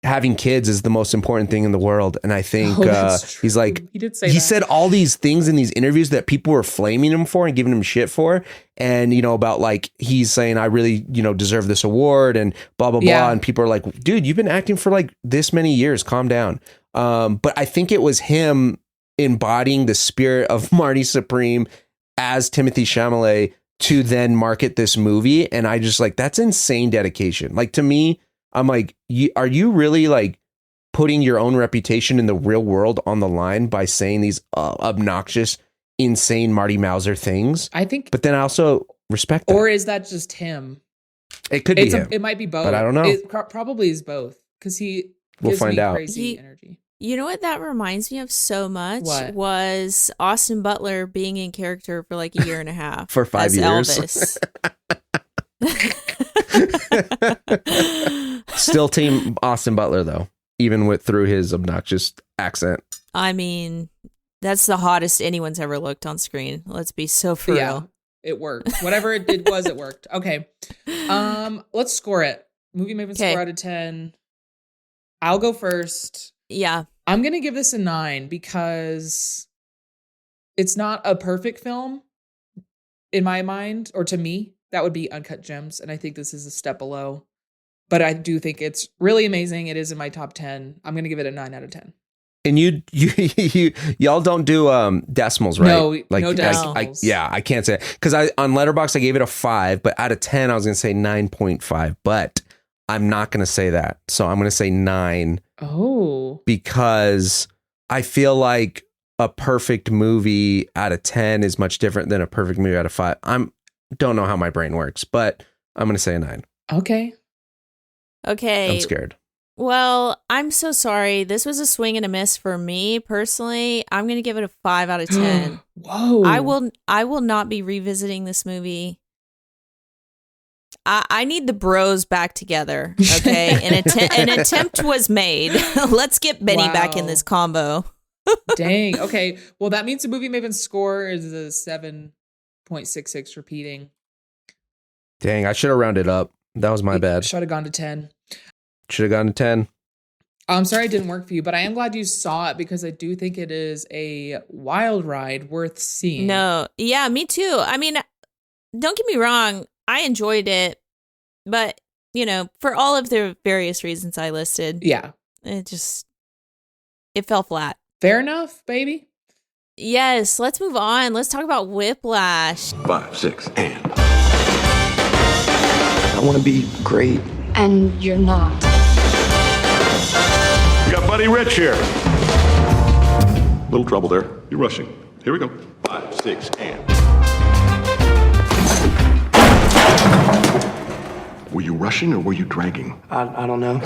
having kids is the most important thing in the world. And I think he's like, he said all these things in these interviews that people were flaming him for and giving him shit for. And, about like, he's saying, I really, deserve this award and blah, blah, blah. And people are like, dude, you've been acting for like this many years. Calm down. But I think it was him embodying the spirit of Marty Supreme as Timothée Chalamet to then market this movie. And I just like, that's insane dedication. Like to me, I'm like, are you really like putting your own reputation in the real world on the line by saying these obnoxious, insane Marty Mauser things? I think, but then I also respect that. Or is that just him? It could be him. It might be both, but I don't know. It probably is both because we'll find out. Crazy energy. You know what that reminds me of so much? What? Was Austin Butler being in character for like a year and a half. For 5 years. Elvis. Still team Austin Butler though, even through his obnoxious accent. I mean, that's the hottest anyone's ever looked on screen. Let's be so for real. It worked. Whatever it was, it worked. Okay. Let's score it. Movie Maven score out of 10. I'll go first. Yeah. I'm going to give this a 9 because it's not a perfect film in my mind, or to me. That would be Uncut Gems, and I think this is a step below. But I do think it's really amazing. It is in my top 10. I'm going to give it a 9 out of 10. And y'all don't do decimals, right? No, no decimals. I can't say it. Because on Letterboxd I gave it a 5, but out of 10 I was going to say 9.5. But I'm not going to say that, so I'm going to say 9. Oh, because I feel like a perfect movie out of 10 is much different than a perfect movie out of 5. Don't know how my brain works, but I'm going to say a 9. Okay. I'm scared. Well, I'm so sorry. This was a swing and a miss for me personally. I'm going to give it a 5 out of 10. Whoa. I will not be revisiting this movie. I need the bros back together. Okay. An attempt was made. Let's get Benny back in this combo. Dang. Okay. Well, that means the Movie Maven score is a 7.66 repeating. Dang, I should have rounded up. That was my bad. Should have gone to 10. Should have gone to 10. I'm sorry it didn't work for you, but I am glad you saw it because I do think it is a wild ride worth seeing. No. Yeah, me too. I mean, don't get me wrong. I enjoyed it, but, for all of the various reasons I listed. Yeah. It fell flat. Fair enough, baby. Yes, let's move on. Let's talk about Whiplash. 5, 6, and. I want to be great. And you're not. We got Buddy Rich here. Little trouble there. You're rushing. Here we go. 5, 6, and. Were you rushing or were you dragging? I don't know.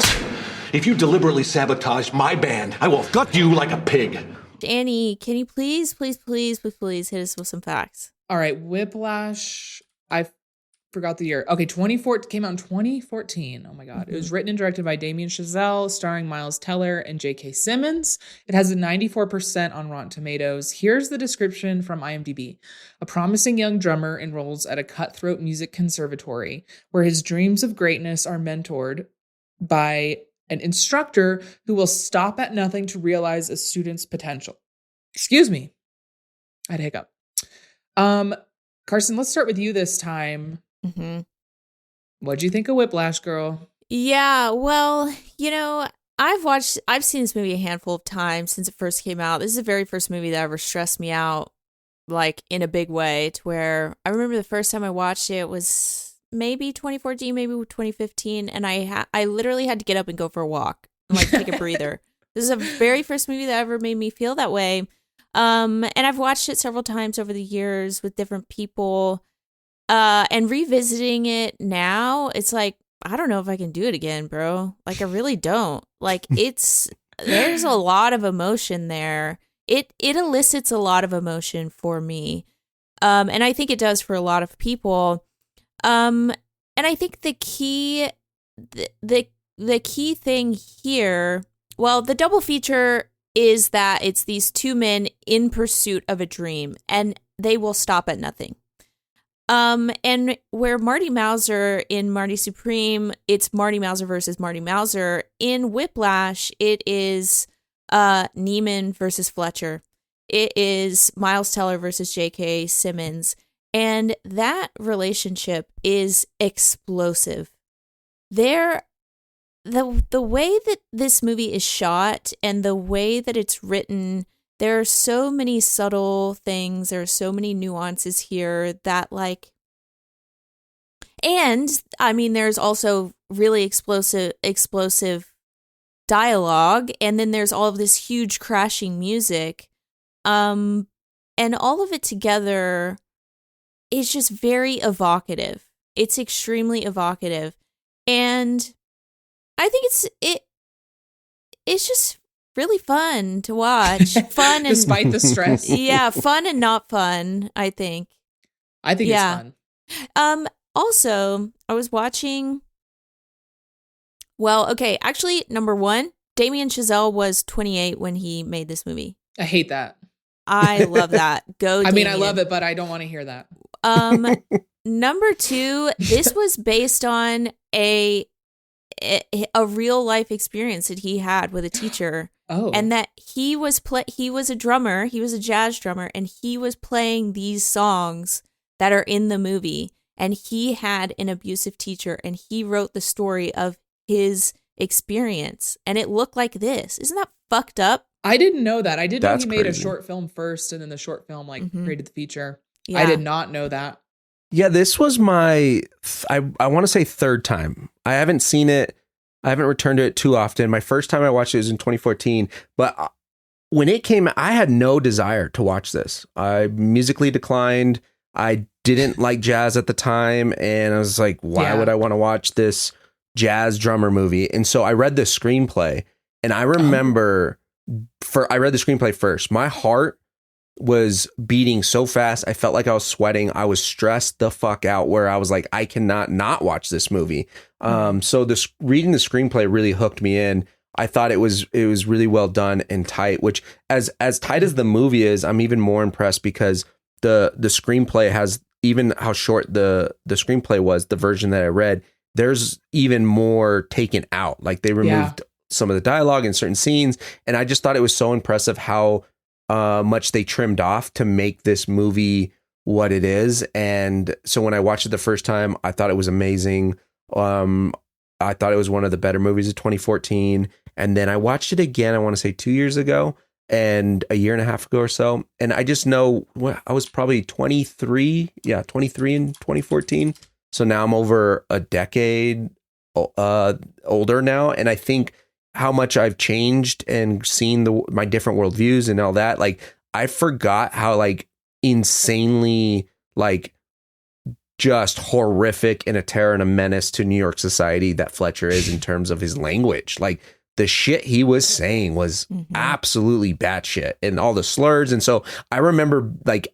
If you deliberately sabotage my band, I will gut you like a pig. Annie, can you please hit us with some facts? All right, Whiplash. I forgot the year. Okay, 2014 came out in 2014. Oh my God. It was written and directed by Damien Chazelle, starring Miles Teller and J.K. Simmons. It has a 94% on Rotten Tomatoes. Here's the description from IMDb. A promising young drummer enrolls at a cutthroat music conservatory where his dreams of greatness are mentored by an instructor who will stop at nothing to realize a student's potential. Excuse me. I had a hiccup. Carson, let's start with you this time. Mm-hmm. What'd you think of Whiplash, girl? Yeah, well, I've seen this movie a handful of times since it first came out. This is the very first movie that ever stressed me out, like in a big way, to where I remember the first time I watched it was maybe 2014, maybe 2015, and I literally had to get up and go for a walk and like take a breather. This is the very first movie that ever made me feel that way. And I've watched it several times over the years with different people. And revisiting it now, it's like, I don't know if I can do it again, bro. Like, I really don't. Like, there's a lot of emotion there. It elicits a lot of emotion for me. And I think it does for a lot of people. And I think the key thing here, well, the double feature is that it's these two men in pursuit of a dream, and they will stop at nothing. And where Marty Mauser in Marty Supreme, it's Marty Mauser versus Marty Mauser. In Whiplash, it is Neiman versus Fletcher. It is Miles Teller versus J.K. Simmons. And that relationship is explosive. The way that this movie is shot and the way that it's written, there are so many subtle things. There are so many nuances here that like, and I mean, there's also really explosive dialogue. And then there's all of this huge crashing music. And all of it together is just very evocative. It's extremely evocative. And I think it's just really fun to watch. Fun and despite the stress. Yeah, fun and not fun, I think. I think it's fun. Also, I was watching, well, okay, actually, number one, Damien Chazelle was 28 when he made this movie. I hate that. I love that. Go Damien. I mean, I love it, but I don't want to hear that. Number two, this was based on a real life experience that he had with a teacher. Oh. And that he was a drummer, he was a jazz drummer, and he was playing these songs that are in the movie. And he had an abusive teacher, and he wrote the story of his experience. And it looked like this. Isn't that fucked up? I didn't know that. I did know he made a crazy. short film first, and then the short film created the feature. Yeah. I did not know that. Yeah, this was my, I want to say third time. I haven't seen it. I haven't returned to it too often. My first time I watched it was in 2014. But when it came, I had no desire to watch this. I musically declined. I didn't like jazz at the time. And I was like, why would I want to watch this jazz drummer movie? And so I read the screenplay. And I remember, I read the screenplay first. My heart was beating so fast. I felt like I was sweating. I was stressed the fuck out where I was like, I cannot not watch this movie. So reading the screenplay really hooked me in. I thought it was really well done and tight, which as tight as the movie is, I'm even more impressed because the screenplay has, even how short the screenplay was, the version that I read, there's even more taken out. Like they removed some of the dialogue in certain scenes. And I just thought it was so impressive how much they trimmed off to make this movie what it is. And so when I watched it the first time, I thought it was amazing. I thought it was one of the better movies of 2014. And then I watched it again, I want to say 2 years ago and a year and a half ago or so. And I just know I was probably 23 in 2014. So now I'm over a decade older now. And I think how much I've changed and seen my different worldviews and all that. Like I forgot how like insanely like just horrific and a terror and a menace to New York society that Fletcher is in terms of his language. Like the shit he was saying was absolutely batshit and all the slurs. And so I remember, like,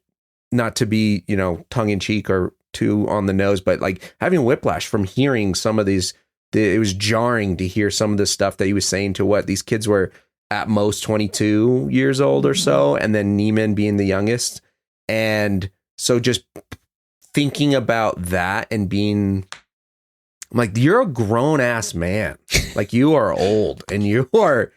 not to be, tongue in cheek or too on the nose, but like having whiplash from hearing some of these. It was jarring to hear some of the stuff that he was saying to what these kids were at most 22 years old or so. And then Neiman being the youngest. And so just thinking about that and being like, you're a grown ass man. Like you are old and you are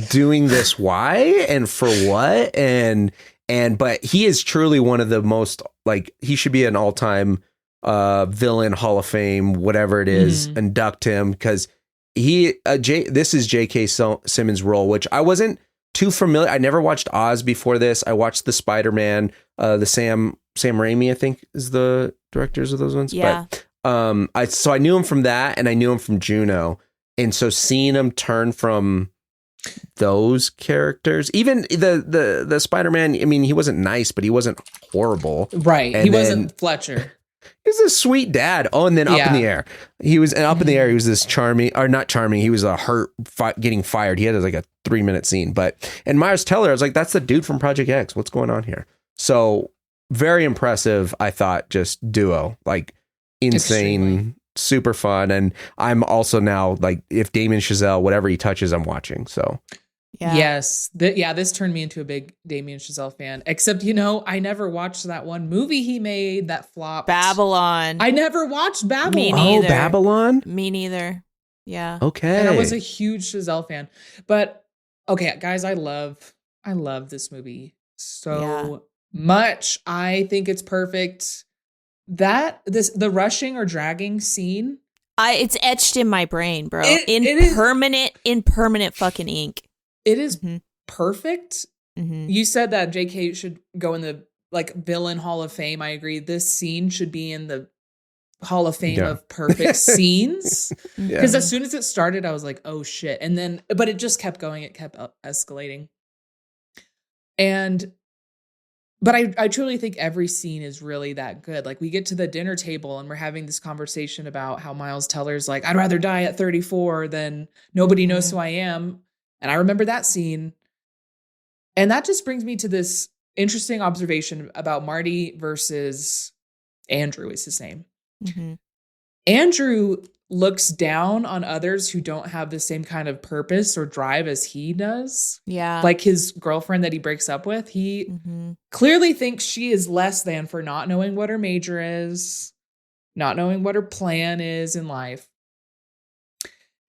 doing this. Why and for what? But he is truly one of the most, like, he should be an all-time villain, Hall of Fame, whatever it is, induct him, because this is J.K. Simmons' role, which I wasn't too familiar. I never watched Oz before this. I watched the Spider-Man, the Sam Raimi, I think, is the directors of those ones. Yeah. I knew him from that, and I knew him from Juno, and so seeing him turn from those characters, even the Spider-Man, I mean, he wasn't nice, but he wasn't horrible, right? And he wasn't Fletcher. He was a sweet dad. Oh, and then Up in the Air, he was up in the air. He was this charming, or not charming. He was a getting fired. He had like a 3-minute scene, and Miles Teller, I was like, that's the dude from Project X. What's going on here? So very impressive. I thought just duo, like insane. Extremely. Super fun. And I'm also now like, if Damien Chazelle, whatever he touches, I'm watching. So yes, this turned me into a big Damien Chazelle fan, except, I never watched that one movie he made that flopped. Babylon. I never watched Babylon. Me neither. Oh, Babylon? Me neither. Yeah. Okay. And I was a huge Chazelle fan, but okay, guys, I love this movie so much. I think it's perfect. The rushing or dragging scene, it's etched in my brain, bro. It in permanent fucking ink. It is perfect. Mm-hmm. You said that JK should go in the villain Hall of Fame. I agree. This scene should be in the Hall of Fame of perfect scenes. Because as soon as it started, I was like, oh shit. And then, but it just kept going. It kept escalating. But I truly think every scene is really that good. Like, we get to the dinner table and we're having this conversation about how Miles Teller's like, I'd rather die at 34 than nobody knows who I am. And I remember that scene. And that just brings me to this interesting observation about Marty versus Andrew is his name. Mm-hmm. Andrew looks down on others who don't have the same kind of purpose or drive as he does. Yeah. Like his girlfriend that he breaks up with. He clearly thinks she is less than for not knowing what her major is, not knowing what her plan is in life.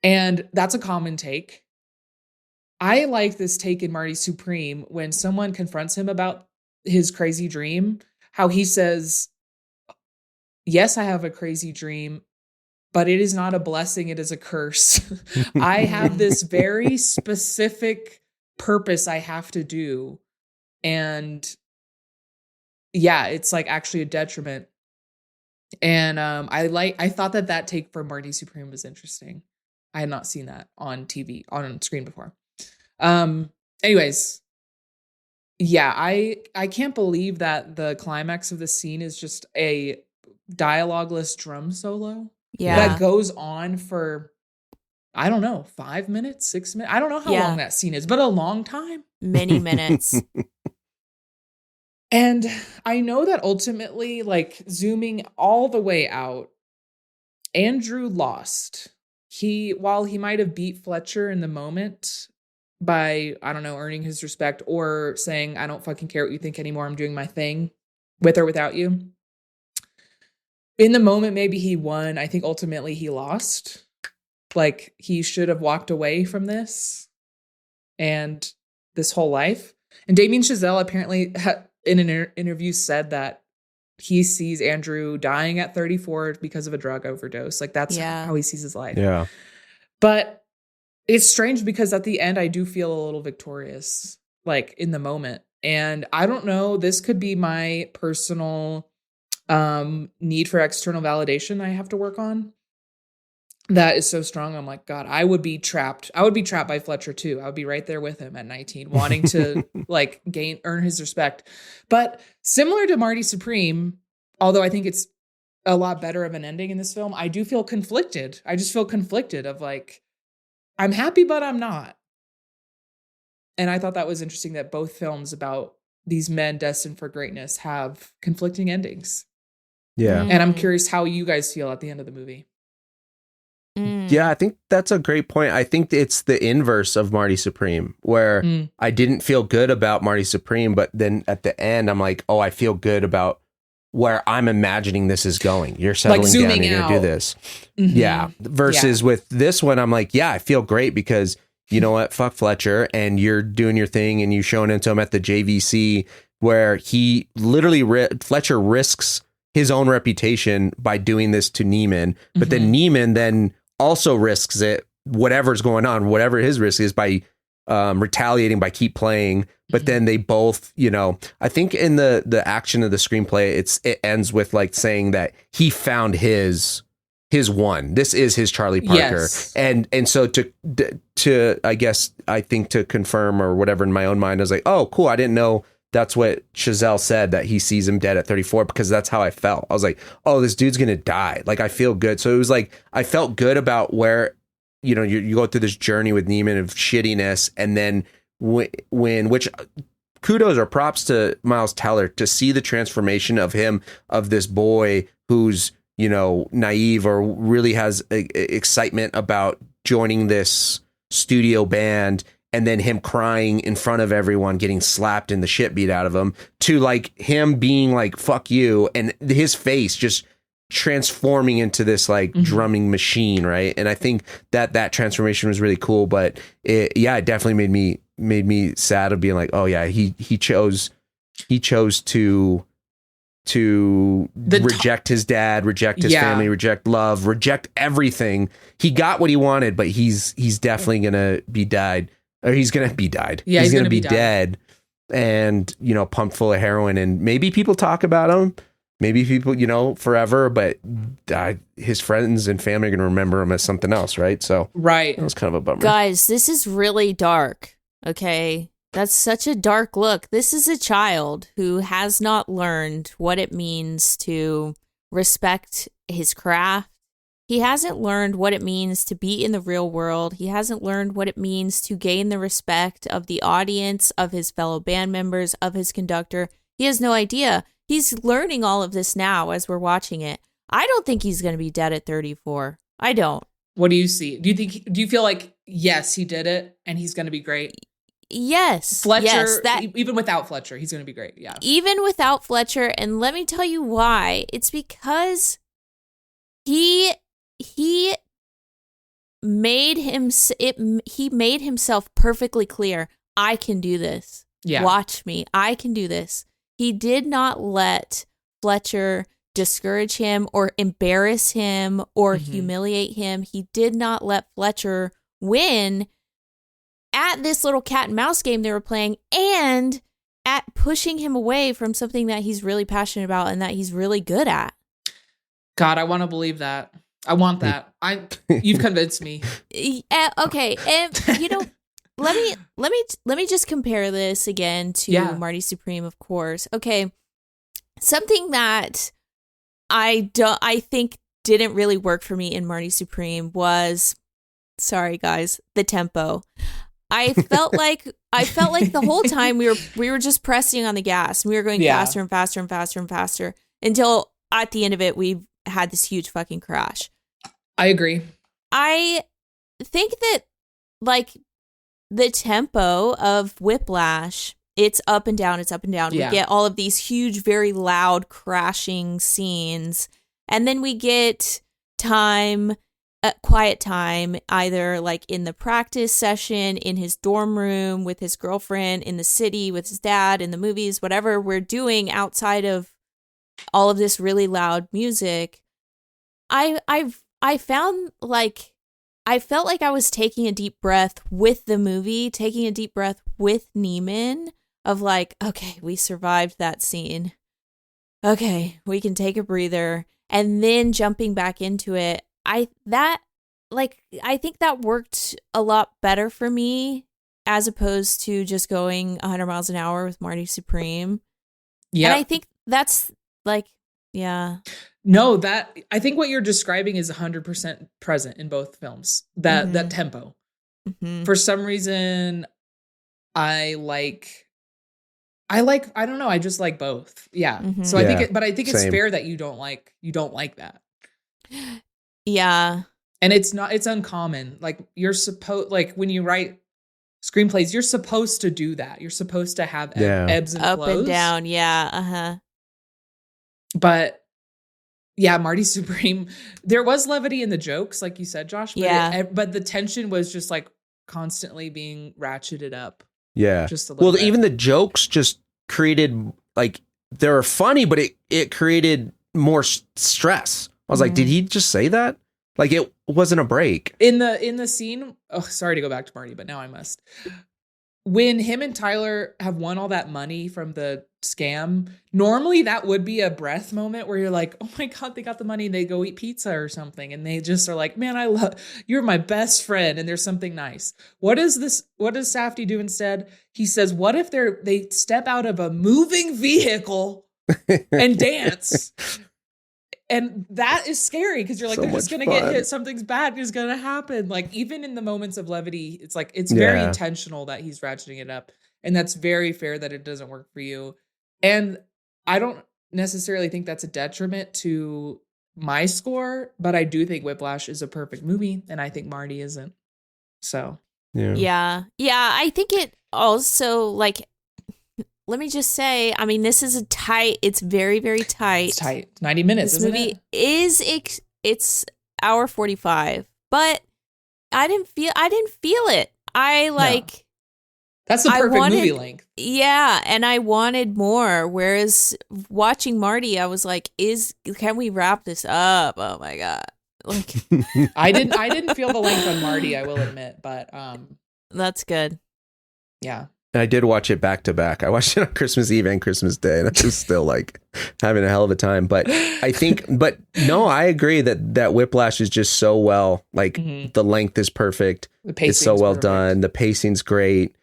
And that's a common take. I like this take in Marty Supreme when someone confronts him about his crazy dream, how he says, yes, I have a crazy dream, but it is not a blessing. It is a curse. I have this very specific purpose I have to do. And it's like actually a detriment. And I thought that take from Marty Supreme was interesting. I had not seen that on TV, on screen before. Anyways, I can't believe that the climax of the scene is just a dialogueless drum solo that goes on for, I don't know, 5 minutes, 6 minutes. I don't know how long that scene is, but a long time. Many minutes. And I know that ultimately, like, zooming all the way out, Andrew lost. While he might have beat Fletcher in the moment by, I don't know, earning his respect or saying, I don't fucking care what you think anymore, I'm doing my thing with or without you. In the moment, maybe he won. I think ultimately he lost. Like, he should have walked away from this and this whole life. And Damien Chazelle apparently in an interview said that he sees Andrew dying at 34 because of a drug overdose. Like, that's how he sees his life. Yeah. But it's strange because at the end, I do feel a little victorious, like, in the moment. And I don't know, this could be my personal need for external validation I have to work on. That is so strong. I'm like, God, I would be trapped. I would be trapped by Fletcher too. I would be right there with him at 19, wanting to like earn his respect. But similar to Marty Supreme, although I think it's a lot better of an ending in this film, I do feel conflicted. I just feel conflicted of like, I'm happy, but I'm not. And I thought that was interesting that both films about these men destined for greatness have conflicting endings. Yeah. And I'm curious how you guys feel at the end of the movie. Yeah, I think that's a great point. I think it's the inverse of Marty Supreme, where I didn't feel good about Marty Supreme, but then at the end, I'm like, oh, I feel good about where I'm imagining this is going. You're settling like down, you're going to do this. Mm-hmm. Yeah. Versus with this one, I'm like, yeah, I feel great because you know what? Fuck Fletcher, and you're doing your thing, and you've shown it to him at the JVC where he literally, Fletcher risks his own reputation by doing this to Neiman, but then Neiman then also risks it, whatever's going on, whatever his risk is, by retaliating, by keep playing. But then they both, I think in the action of the screenplay, it ends with like saying that he found his his one. This is his Charlie Parker. Yes. And so to I guess I think to confirm or whatever in my own mind, I was like, oh, cool. I didn't know that's what Chazelle said, that he sees him dead at 34, because that's how I felt. I was like, oh, this dude's gonna die. Like, I feel good. So it was like I felt good about where, you know, you go through this journey with Neiman of shittiness, and then which kudos or props to Miles Teller to see the transformation of him, of this boy who's, you know, naive or really has excitement about joining this studio band, and then him crying in front of everyone, getting slapped and the shit beat out of him, to like him being like, fuck you, and his face just transforming into this like drumming machine, right? And I think that transformation was really cool, but it definitely made me sad of being like, oh yeah, he chose to reject his dad, reject his family, reject love, reject everything. He got what he wanted, but he's definitely gonna be died, or he's gonna be died. Yeah, he's gonna be dead, and, you know, pumped full of heroin. And maybe people talk about him, maybe people, you know, forever, but his friends and family are gonna remember him as something else, right? So right, that was kind of a bummer. Guys, this is really dark. Okay. That's such a dark look. This is a child who has not learned what it means to respect his craft. He hasn't learned what it means to be in the real world. He hasn't learned what it means to gain the respect of the audience, of his fellow band members, of his conductor. He has no idea. He's learning all of this now as we're watching it. I don't think he's going to be dead at 34. I don't. What do you see? Do you feel like, yes, he did it and he's going to be great? Yes. Fletcher, yes, even without Fletcher, he's going to be great. Yeah. Even without Fletcher. And let me tell you why. It's because he made himself perfectly clear. I can do this. Yeah. Watch me. I can do this. He did not let Fletcher discourage him or embarrass him or humiliate him. He did not let Fletcher win at this little cat and mouse game they were playing, and at pushing him away from something that he's really passionate about and that he's really good at. God, I want to believe that. I want that. You've convinced me. Okay, and you know, let me just compare this again to Marty Supreme, of course. Okay, something that I think didn't really work for me in Marty Supreme was, sorry guys, the tempo. I felt like the whole time we were just pressing on the gas. We were going faster and faster and faster and faster until at the end of it we had this huge fucking crash. I agree. I think that like the tempo of Whiplash, it's up and down, it's up and down. Yeah. We get all of these huge, very loud crashing scenes, and then we get quiet time, either like in the practice session, in his dorm room, with his girlfriend, in the city, with his dad, in the movies, whatever we're doing outside of all of this really loud music. I felt like I was taking a deep breath with the movie, taking a deep breath with Neiman, of like, okay, we survived that scene. Okay, we can take a breather, and then jumping back into it. I think that worked a lot better for me as opposed to just going 100 miles an hour with Marty Supreme. Yeah. And I think that's like, yeah. No, that I think what you're describing is 100% present in both films. That tempo. Mm-hmm. For some reason, I don't know, I just like both. Yeah. Mm-hmm. So I think it's fair that you don't like that. Yeah. And it's uncommon. Like when you write screenplays, you're supposed to do that. You're supposed to have ebbs and up flows. And down. Yeah. Uh-huh. But yeah, Marty Supreme, there was levity in the jokes, like you said, Josh. But but the tension was just like constantly being ratcheted up. Yeah. Just a little bit. Even the jokes just created, like, they were funny, but it created more stress. I was like, did he just say that? Like, it wasn't a break. In the scene, oh, sorry to go back to Marty, but now I must. when him and Tyler have won all that money from the scam, normally that would be a breath moment where you're like, oh my God, they got the money. They go eat pizza or something. And they just are like, man, you're my best friend. And there's something nice. What does Safdie do instead? He says, what if they step out of a moving vehicle and dance? And that is scary because you're like, they're just going to get hit. Something's bad is going to happen. Like, even in the moments of levity, it's like, it's very intentional that he's ratcheting it up. And that's very fair that it doesn't work for you. And I don't necessarily think that's a detriment to my score, but I do think Whiplash is a perfect movie. And I think Marty isn't. So. Yeah. I think it also, like, let me just say, I mean, this is it's very, very tight. It's tight. 90 minutes, this isn't movie it? It's hour 45, but I didn't feel it. That's the perfect movie length. Yeah, and I wanted more. Whereas watching Marty, I was like, can we wrap this up? Oh my God. Like I didn't feel the length on Marty, I will admit, but that's good. Yeah. And I did watch it back to back. I watched it on Christmas Eve and Christmas Day, and I was still like having a hell of a time. But I agree that Whiplash is just so well, like the length is perfect. It's so well done. The pacing's great.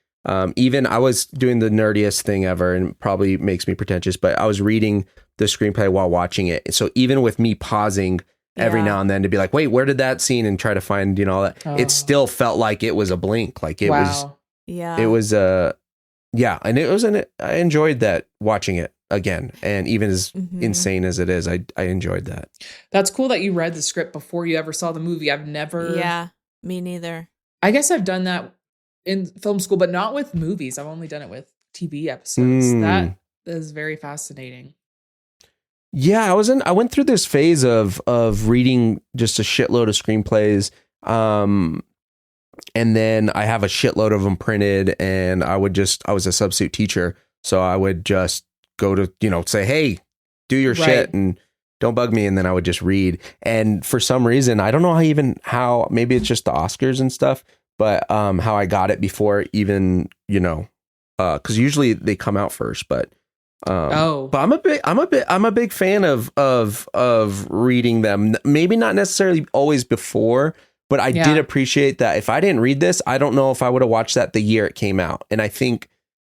Even I was doing the nerdiest thing ever, and probably makes me pretentious, but I was reading the screenplay while watching it. So even with me pausing every now and then to be like, wait, where did that scene, and try to find, all that, it still felt like it was a blink. Like it was. Yeah. It was and it was I enjoyed that, watching it again, and even as insane as it is, I enjoyed that. That's cool that you read the script before you ever saw the movie. I've never. Yeah, me neither. I guess I've done that in film school, but not with movies. I've only done it with TV episodes. That is very fascinating. Yeah, I went through this phase of reading just a shitload of screenplays. And then I have a shitload of them printed, and I was a substitute teacher. So I would just go to, say, hey, do your shit and don't bug me. And then I would just read. And for some reason, I don't know how, maybe it's just the Oscars and stuff, but how I got it before even, cause usually they come out first, but I'm a big fan of reading them. Maybe not necessarily always before, but I did appreciate that. If I didn't read this, I don't know if I would have watched that the year it came out. And I think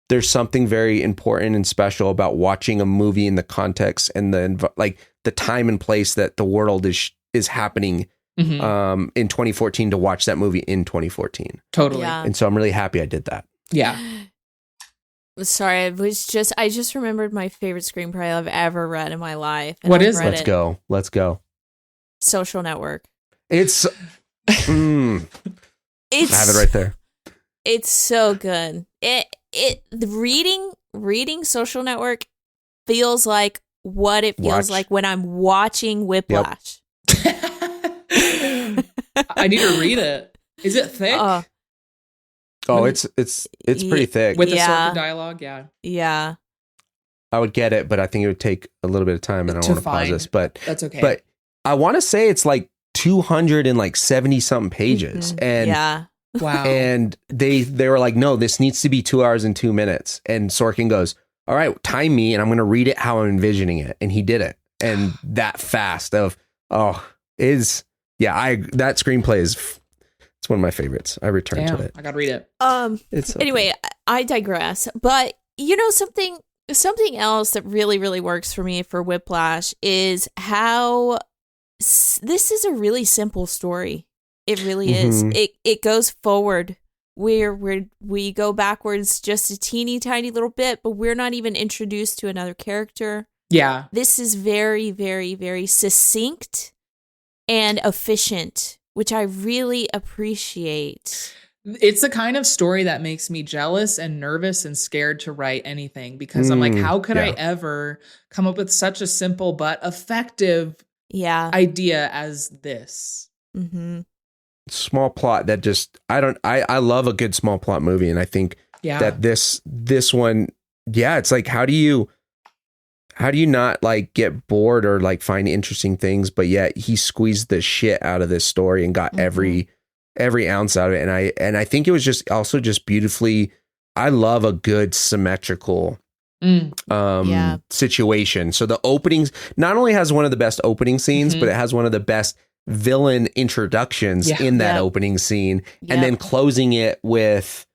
there's something very important and special about watching a movie in the context and the time and place that the world is happening in 2014, to watch that movie in 2014. Totally. Yeah. And so I'm really happy I did that. Yeah. Sorry, I just remembered my favorite screenplay I've ever read in my life. What is it? Let's go. Social Network. It's I have it right there. It's so good. Reading Social Network feels like what it feels like when I'm watching Whiplash. I need to read it. Is it thick? It's pretty thick. With the Sorkin dialogue, Yeah. I would get it, but I think it would take a little bit of time, and I don't want to pause this. But that's okay. But I want to say it's like 270 something pages, and wow. And they were like, no, this needs to be 2 hours and 2 minutes. And Sorkin goes, all right, time me, and I'm going to read it how I'm envisioning it, and he did it, and that fast that screenplay is. It's one of my favorites. I return to it. I gotta read it. Anyway, I digress. But something else that really, really works for me for Whiplash is how this is a really simple story. It really is. It goes forward where we go backwards just a teeny tiny little bit, but we're not even introduced to another character. Yeah. This is very, very, very succinct and efficient, which I really appreciate. It's the kind of story that makes me jealous and nervous and scared to write anything, because I'm like, how could I ever come up with such a simple but effective idea as this? Small plot that just, I love a good small plot movie. And I think that this one, it's like, how do you not like get bored or like find interesting things, but yet he squeezed the shit out of this story and got every ounce out of it. And I think it was just also just beautifully I love a good symmetrical situation. So the openings not only has one of the best opening scenes, but it has one of the best villain introductions in that opening scene, and then closing it with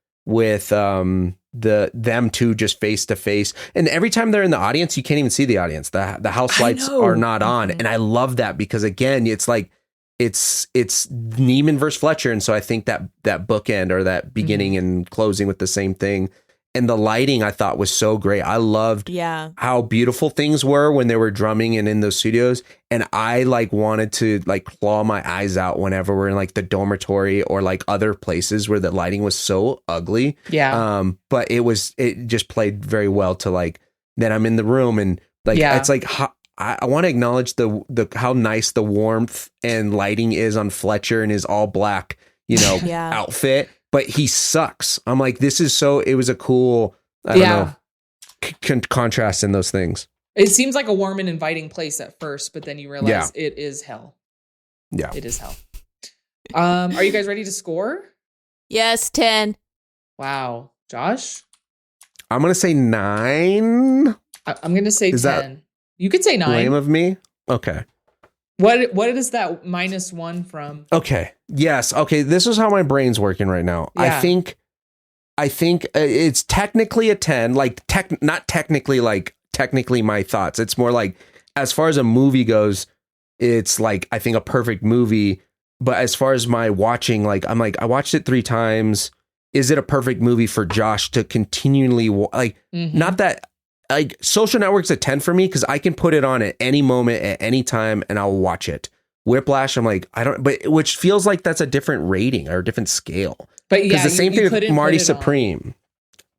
them two just face to face. And every time they're in the audience, you can't even see the audience. The house lights are not on, and I love that because again, it's like it's Neiman versus Fletcher, and so I think that bookend or that beginning and closing with the same thing. And the lighting I thought was so great. I loved how beautiful things were when they were drumming and in those studios. And I like wanted to like claw my eyes out whenever we're in like the dormitory or like other places where the lighting was so ugly. Yeah. But it just played very well to like, then I'm in the room and like, it's like, I want to acknowledge the how nice the warmth and lighting is on Fletcher and his all black, outfit. But he sucks. I'm like, it was a cool, I don't know, contrast in those things. It seems like a warm and inviting place at first, but then you realize it is hell. Yeah. It is hell. Are you guys ready to score? Yes, 10. Wow. Josh? I'm going to say 9. I'm going to say 10. You could say 9. Blame of me? Okay. What is that -1 from? Okay. Yes. Okay. This is how my brain's working right now. Yeah. I think it's technically a 10, like not technically like technically my thoughts. It's more like as far as a movie goes, it's like I think a perfect movie. But as far as my watching, like I'm like I watched it 3 times. Is it a perfect movie for Josh to continually not that. Like Social Network's a 10 for me because I can put it on at any moment at any time and I'll watch it. Whiplash, I'm like, which feels like that's a different rating or a different scale. But because the same thing with Marty Supreme.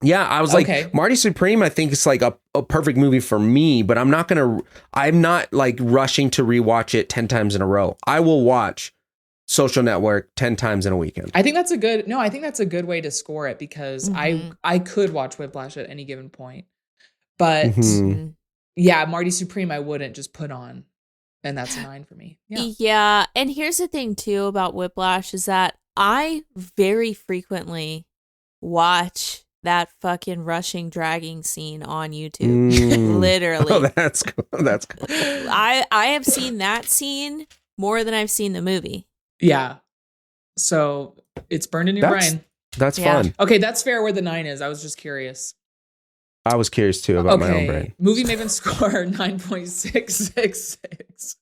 Yeah, I was like, Marty Supreme, I think it's like a perfect movie for me, but I'm not like rushing to rewatch it 10 times in a row. I will watch Social Network 10 times in a weekend. I think that's a good way to score it because I could watch Whiplash at any given point. But Marty Supreme, I wouldn't just put on. And that's a 9 for me. Yeah. And here's the thing, too, about Whiplash is that I very frequently watch that fucking rushing, dragging scene on YouTube. Literally. Oh, that's cool. That's cool. I have seen that scene more than I've seen the movie. Yeah. So it's burned in your brain. That's fun. Okay, that's fair where the 9 is. I was just curious. I was curious too about my own brain. Movie Maven score 9.666.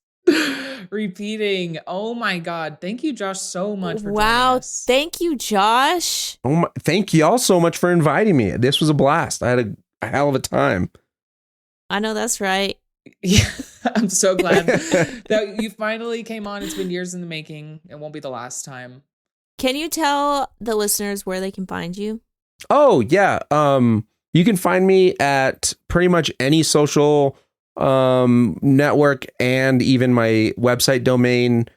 Repeating. Oh my God. Thank you, Josh, so much for joining us. Thank you, Josh. Thank y'all so much for inviting me. This was a blast. I had a hell of a time. I know that's right. Yeah, I'm so glad that you finally came on. It's been years in the making. It won't be the last time. Can you tell the listeners where they can find you? Oh, yeah. You can find me at pretty much any social network and even my website domain.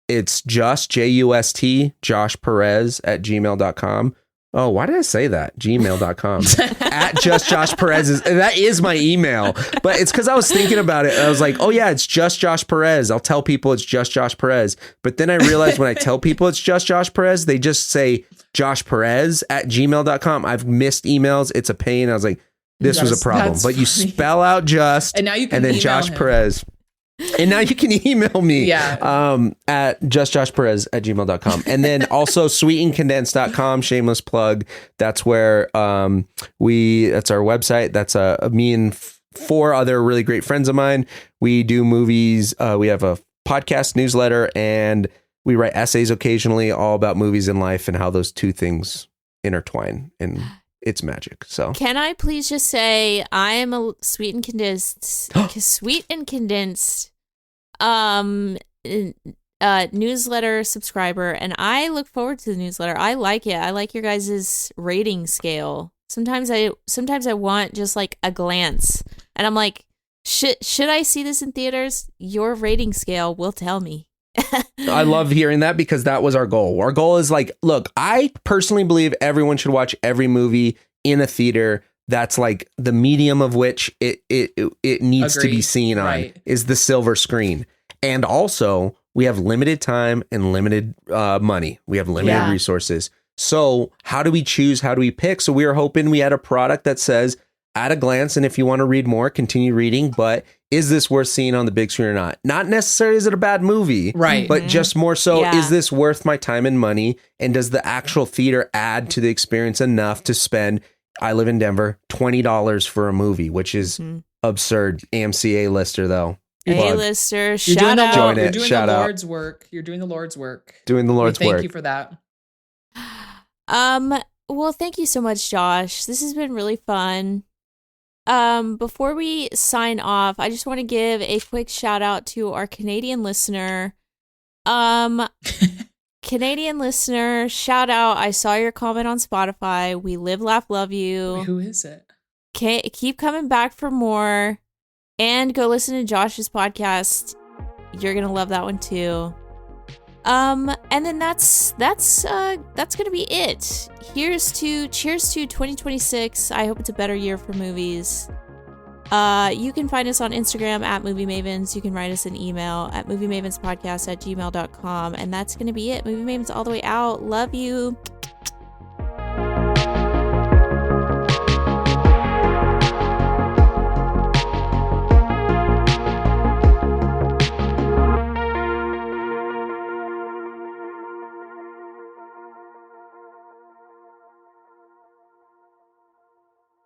It's just JUST, Josh Perez at gmail.com. Oh, why did I say that? Gmail.com. At just Josh Perez. That is my email. But it's because I was thinking about it. I was like, oh, yeah, it's just Josh Perez. I'll tell people it's just Josh Perez. But then I realized when I tell people it's just Josh Perez, they just say Josh Perez at gmail.com. I've missed emails. It's a pain. I was like, this was a problem. But you spell out just and now you can and then Josh him. Perez. And now you can email me at justjoshperez at gmail.com. And then also sweetandcondensed.com, shameless plug. That's where that's our website. That's me and 4 other really great friends of mine. We do movies. We have a podcast newsletter and we write essays occasionally all about movies and life and how those two things intertwine. And it's magic. So can I please just say I am a Sweet and Condensed newsletter subscriber, and I look forward to the newsletter. I like it. I like your guys' rating scale. Sometimes I want just like a glance, and I'm like, should I see this in theaters? Your rating scale will tell me. I love hearing that because that was our goal. Our goal is like, look, I personally believe everyone should watch every movie in a theater. That's like the medium of which it needs to be seen on is the silver screen. And also we have limited time and limited money. We have limited resources. So how do we choose? How do we pick? So we were hoping we had a product that says at a glance, and if you want to read more, continue reading, but is this worth seeing on the big screen or not? Not necessarily is it a bad movie, Right. but just more so, Yeah. is this worth my time and money? And does the actual theater add to the experience enough to spend, I live in Denver, $20 for a movie, which is absurd. AMC A-lister though. A-lister, You're shout doing the, out. Join you're it. doing Shout the out. Lord's work. You're doing the Lord's work. Doing the Lord's Thank work. you for that. Well, thank you so much, Josh. This has been really fun. Before we sign off, I just want to give a quick shout out to our Canadian listener. Canadian listener, shout out. I saw your comment on Spotify. We live, laugh, love you. Wait, who is it? Keep coming back for more, and go listen to Josh's podcast. You're gonna love that one too. And then that's gonna be it. Cheers to 2026. I hope it's a better year for movies. You can find us on Instagram at Movie Mavens. You can write us an email at moviemavenspodcast@gmail.com. And that's gonna be it. Movie Mavens all the way out. Love you.